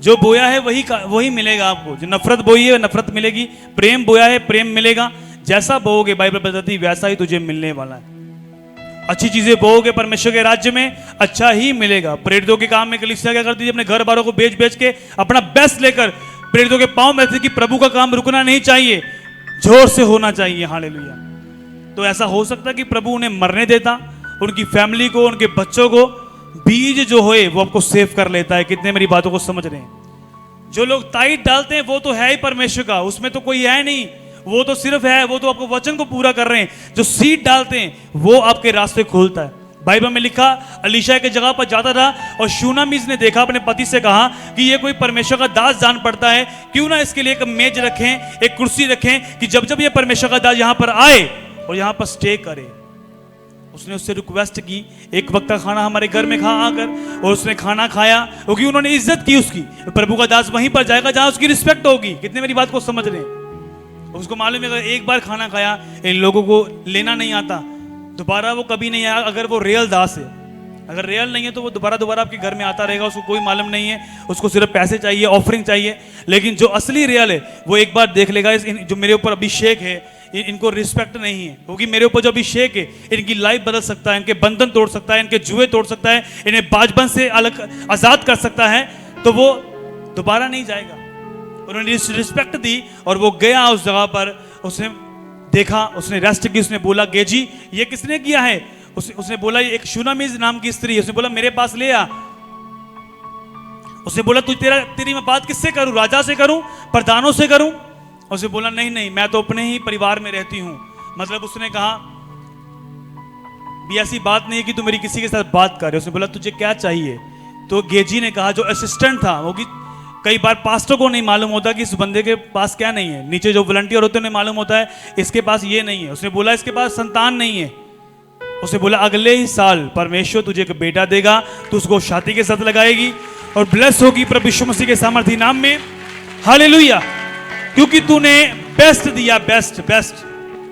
जो बोया है वही मिलेगा आपको। जो नफरत बोई है नफरत मिलेगी, प्रेम बोया है प्रेम मिलेगा। जैसा बोओगे बाइबल बताती वैसा ही तुझे मिलने वाला है। अच्छी चीजें बोओगे परमेश्वर के राज्य में, अच्छा ही मिलेगा। प्रेरितों के काम में कलीसिया क्या करती है? अपने घर बारों को बेच के अपना बेस्ट लेकर प्रेरितों के पांव में कि प्रभु का काम रुकना नहीं चाहिए, जोर से होना चाहिए। हालेलुया। तो ऐसा हो सकता है कि प्रभु उन्हें मरने देता, उनकी फैमिली को, उनके बच्चों को। बीज जो होए वो आपको सेव कर लेता है। कितने मेरी बातों को समझ रहे हैं? जो लोग ताइट डालते हैं वो तो है ही परमेश्वर का, उसमें तो कोई है नहीं, वो तो सिर्फ है, वो तो आपको वचन को पूरा कर रहे हैं। जो सीड डालते हैं वो आपके रास्ते खोलता है। बाइबल में लिखा, अलीशा के जगह पर जाता था और शूनामीज ने देखा, अपने पति से कहा कि ये कोई परमेश्वर का दास जान पड़ता है, क्यों ना इसके लिए एक मेज रखें, एक कुर्सी रखें कि जब जब ये परमेश्वर का दास यहां पर आए और यहां पर स्टे करे। उसने उससे रिक्वेस्ट की, एक वक्त का खाना हमारे घर में खा आकर, और उसने खाना खाया क्योंकि उन्होंने इज्जत की उसकी। प्रभु का दास वहीं पर जाएगा जहां उसकी रिस्पेक्ट होगी। कितने मेरी बात को समझ रहे हैं? उसको मालूम है अगर एक बार खाना खाया, इन लोगों को लेना नहीं आता, दोबारा वो कभी नहीं आया। अगर वो रियल दास है, अगर रियल नहीं है तो वो दोबारा आपके घर में आता रहेगा। उसको कोई मालूम नहीं है, उसको सिर्फ पैसे चाहिए, ऑफरिंग चाहिए। लेकिन जो असली रियल है वो एक बार देख लेगा, जो मेरे ऊपर अभिषेक है इनको रिस्पेक्ट नहीं है, क्योंकि मेरे ऊपर जो अभिषेक है इनकी लाइफ बदल सकता है, इनके बंधन तोड़ सकता है, इनके जुए तोड़ सकता है, इन्हें बाजबन से अलग आजाद कर सकता है। तो वो दोबारा नहीं जाएगा। उन्होंने रिस्पेक्ट दी और वो गया उस जगह पर। उसने देखा, उसने रेस्ट की, उसने बोला गेजी ये किसने किया है? उसने बोला ये एक शूनामीज नाम की स्त्री है। उसने बोला मेरे पास ले आ। उसने बोला तेरी मैं बात किससे करूं? राजा से करूं? प्रधानों से करूं? उसने बोला नहीं मैं तो अपने ही परिवार में रहती हूं। मतलब उसने कहा भी ऐसी बात नहीं है कि तू मेरी किसी के साथ बात कर रहे। उसने बोला तुझे क्या चाहिए? तो गेजी ने कहा, जो असिस्टेंट था वो कई बार पास्टर को नहीं मालूम होता कि इस बंदे के पास क्या नहीं है, नीचे जो वॉलंटियर होते हैं उन्हें मालूम होता है इसके पास ये नहीं है। उसने बोला इसके पास संतान नहीं है, उसने बोला अगले ही साल परमेश्वर तुझे एक बेटा देगा, तू उसको छाती के साथ लगाएगी और ब्लेस होगी प्रभु यीशु मसीह के सामर्थी नाम में। हालेलुया, क्योंकि तूने बेस्ट दिया, बेस्ट बेस्ट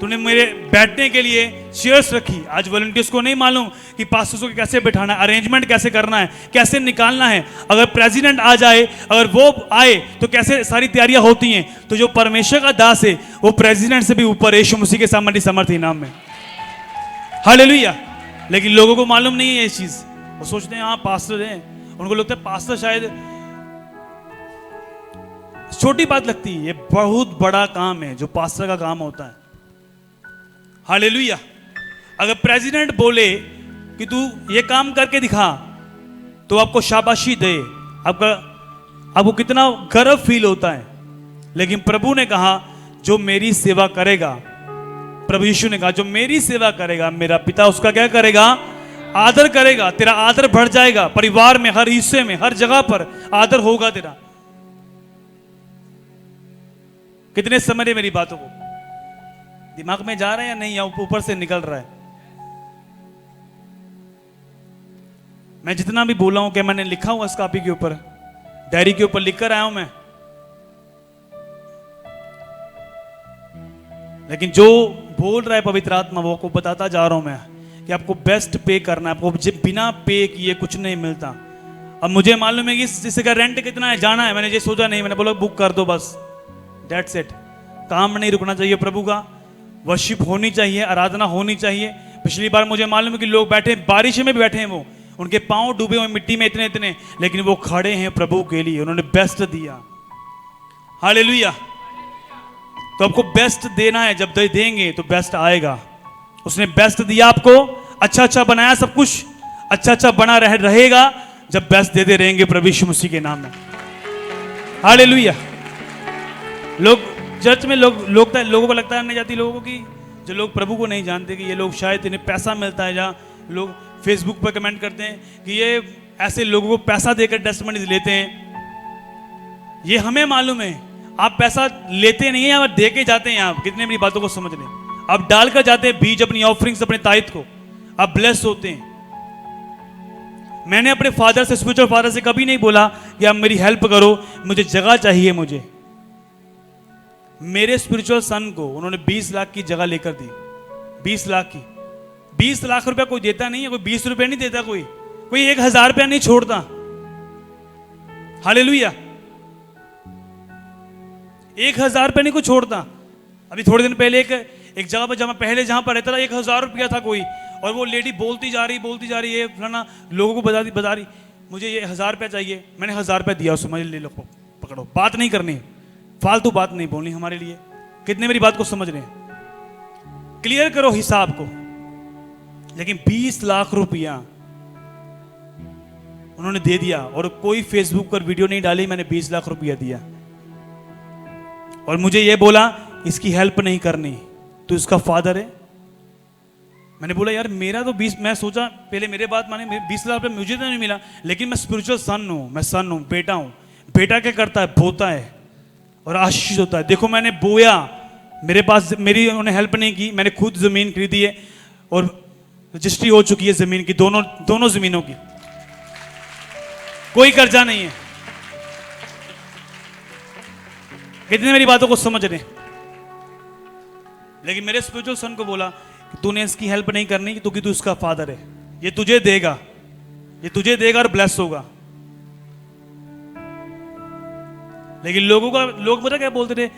तूने मेरे बैठने के लिए चेयर्स रखी। आज वॉलंटियर्स को नहीं मालूम कि पास्टर्स को कैसे बैठाना है, अरेंजमेंट कैसे करना है, कैसे निकालना है। अगर प्रेसिडेंट आ जाए, अगर वो आए तो कैसे सारी तैयारियां होती हैं। तो जो परमेश्वर का दास है वो प्रेसिडेंट से भी ऊपर, यीशु मसीह के सामर्थी नाम में। हालेलुया। लेकिन लोगों को मालूम नहीं है ये चीज, वो सोचते हैं हाँ पास्टर हैं, उनको लगता है पास्टर शायद छोटी बात लगती है। ये बहुत बड़ा काम है जो पास्टर का काम होता है। हालेलुया। अगर प्रेसिडेंट बोले कि तू ये काम करके दिखा तो आपको शाबाशी दे, आपको कितना गर्व फील होता है। लेकिन प्रभु ने कहा जो मेरी सेवा करेगा, प्रभु यीशु ने कहा जो मेरी सेवा करेगा मेरा पिता उसका क्या करेगा, आदर करेगा। तेरा आदर बढ़ जाएगा, परिवार में हर हिस्से में हर जगह पर आदर होगा तेरा। कितने समझ रहे मेरी बातों को? दिमाग में जा रहा है या नहीं, या ऊपर से निकल रहा है? मैं जितना भी बोला हूं क्या मैंने लिखा हुआ इस कॉपी के ऊपर, डायरी के ऊपर लिख कर आया हूं मैं। लेकिन जो बोल रहा है पवित्र आत्मा वो आपको बताता जा रहा हूं मैं कि आपको बेस्ट पे करना है। आपको बिना पे किए कुछ नहीं मिलता। अब मुझे मालूम है कि जिससे का रेंट कितना है, जाना है, मैंने ये सोचा नहीं, मैंने बोला बुक कर दो बस, दैट्स इट। काम नहीं रुकना चाहिए प्रभु का, वर्शिप होनी चाहिए, आराधना होनी चाहिए। पिछली बार मुझे मालूम है कि लोग बैठे बारिश में भी बैठे हैं, वो उनके पांव डूबे हुए मिट्टी में इतने इतने, लेकिन वो खड़े हैं प्रभु के लिए, उन्होंने बेस्ट दिया। हालेलुया। तो आपको बेस्ट देना है, जब देंगे तो बेस्ट आएगा। उसने बेस्ट दिया आपको, अच्छा अच्छा बनाया, सब कुछ अच्छा अच्छा बना रहेगा जब बेस्ट देते रहेंगे प्रभु यीशु मसीह के नाम में। हालेलुया। लोग चर्च में लोगों को लगता है नहीं जाती लोगों को कि जो लोग प्रभु को नहीं जानते कि ये लोग शायद इन्हें पैसा मिलता है। जहाँ लोग फेसबुक पर कमेंट करते हैं कि ये ऐसे लोगों को पैसा देकर टेस्टिमनीज लेते हैं। ये हमें मालूम है, आप पैसा लेते नहीं है, आप दे के जाते हैं। आप कितने मेरी बातों को समझ रहे हैं? आप डालकर जाते हैं बीज, अपनी ऑफरिंग्स, अपने ताइथ को, आप ब्लेस होते हैं। मैंने अपने फादर से, स्पिरिचुअल फादर से कभी नहीं बोला कि आप मेरी हेल्प करो, मुझे जगह चाहिए। मुझे मेरे स्पिरिचुअल सन को उन्होंने 20 लाख की जगह लेकर दी, 20 लाख की। 20 लाख रुपया कोई देता नहीं है, कोई 20 रुपया नहीं देता, कोई 1000 रुपया नहीं छोड़ता। हालेलुया। 1000 रुपया नहीं कोई छोड़ता। अभी थोड़े दिन पहले एक जगह पर जहां पर रहता था 1000 रुपया था कोई, और वो लेडी बोलती जा रही है फलाना, लोगों को बता रही मुझे ये 1000 रुपया चाहिए। मैंने 1000 रुपया दिया, उसको ले लो, पकड़ो। बात नहीं करनी, फालतू बात नहीं बोलनी हमारे लिए। कितने मेरी बात को समझ रहे हैं? क्लियर करो हिसाब को। लेकिन 20 लाख रुपया उन्होंने दे दिया, और कोई फेसबुक पर वीडियो नहीं डाली मैंने 20 लाख रुपया दिया। और मुझे ये बोला इसकी हेल्प नहीं करनी, तो इसका फादर है। मैंने बोला यार मेरा तो 20, मैं सोचा पहले मेरे बात माने, 20 लाख रुपया मुझे तो नहीं मिला, लेकिन मैं स्पिरिचुअल सन हूं, मैं सन हूं, बेटा हूं। बेटा क्या करता है? बोता है और आशीष होता है। देखो मैंने बोया, मेरे पास मेरी उन्होंने हेल्प नहीं की, मैंने खुद जमीन खरीदी है और रजिस्ट्री हो चुकी है जमीन की, दोनों जमीनों की, कोई कर्जा नहीं है। कितने मेरी बातों को समझ रहे हैं? लेकिन मेरे स्पिरिचुअल सन को बोला कि तूने इसकी हेल्प नहीं करनी क्योंकि तू इसका फादर है, ये तुझे देगा और ब्लेस होगा। लेकिन लोग पता क्या बोलते थे,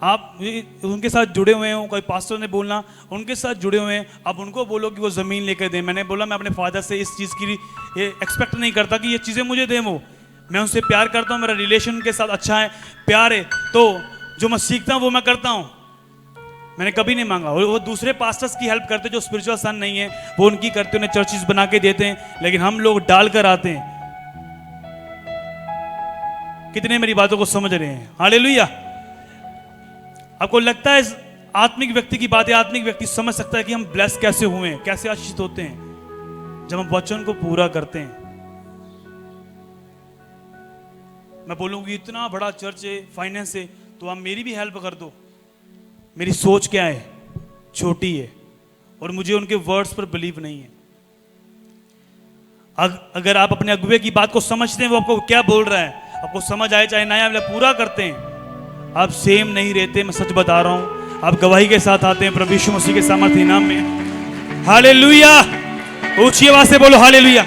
आप उनके साथ जुड़े हुए हो, कोई पास्टर ने बोलना उनके साथ जुड़े हुए हैं, अब उनको बोलो कि वो ज़मीन लेकर दें। मैंने बोला मैं अपने फादर से इस चीज़ की एक्सपेक्ट नहीं करता कि ये चीज़ें मुझे दें। वो मैं उनसे प्यार करता हूँ, मेरा रिलेशन उनके साथ अच्छा है, प्यार है, तो जो मैं सीखता हूँ वो मैं करता हूँ। मैंने कभी नहीं मांगा। और वो दूसरे पास्टर्स की हेल्प करते जो स्पिरिचुअल सन नहीं है, वो उनकी करते, उन्हें चर्चेस बना के देते हैं, लेकिन हम लोग डाल कर आते हैं। कितने मेरी बातों को समझ रहे हैं? हालेलुया। आपको लगता है आत्मिक व्यक्ति की बातें, आत्मिक व्यक्ति समझ सकता है कि हम ब्लेस कैसे हुए हैं, कैसे आशीषित होते हैं जब हम वचन को पूरा करते हैं। मैं बोलूँगी इतना बड़ा चर्च है, फाइनेंस है, तो आप मेरी भी हेल्प कर दो। मेरी सोच क्या है, छोटी है, और मुझे उनके वर्ड्स पर बिलीव नहीं है। अगर आप अपने अगुवे की बात को समझते हैं, वो आपको क्या बोल रहा है, आपको समझ आए चाहे ना आए, आप पूरा करते हैं, आप सेम नहीं रहते। मैं सच बता रहा हूं, आप गवाही के साथ आते हैं प्रभु यीशु मसीह के सामर्थ्य नाम में। हालेलुया, ऊंची आवाज से बोलो हालेलुया।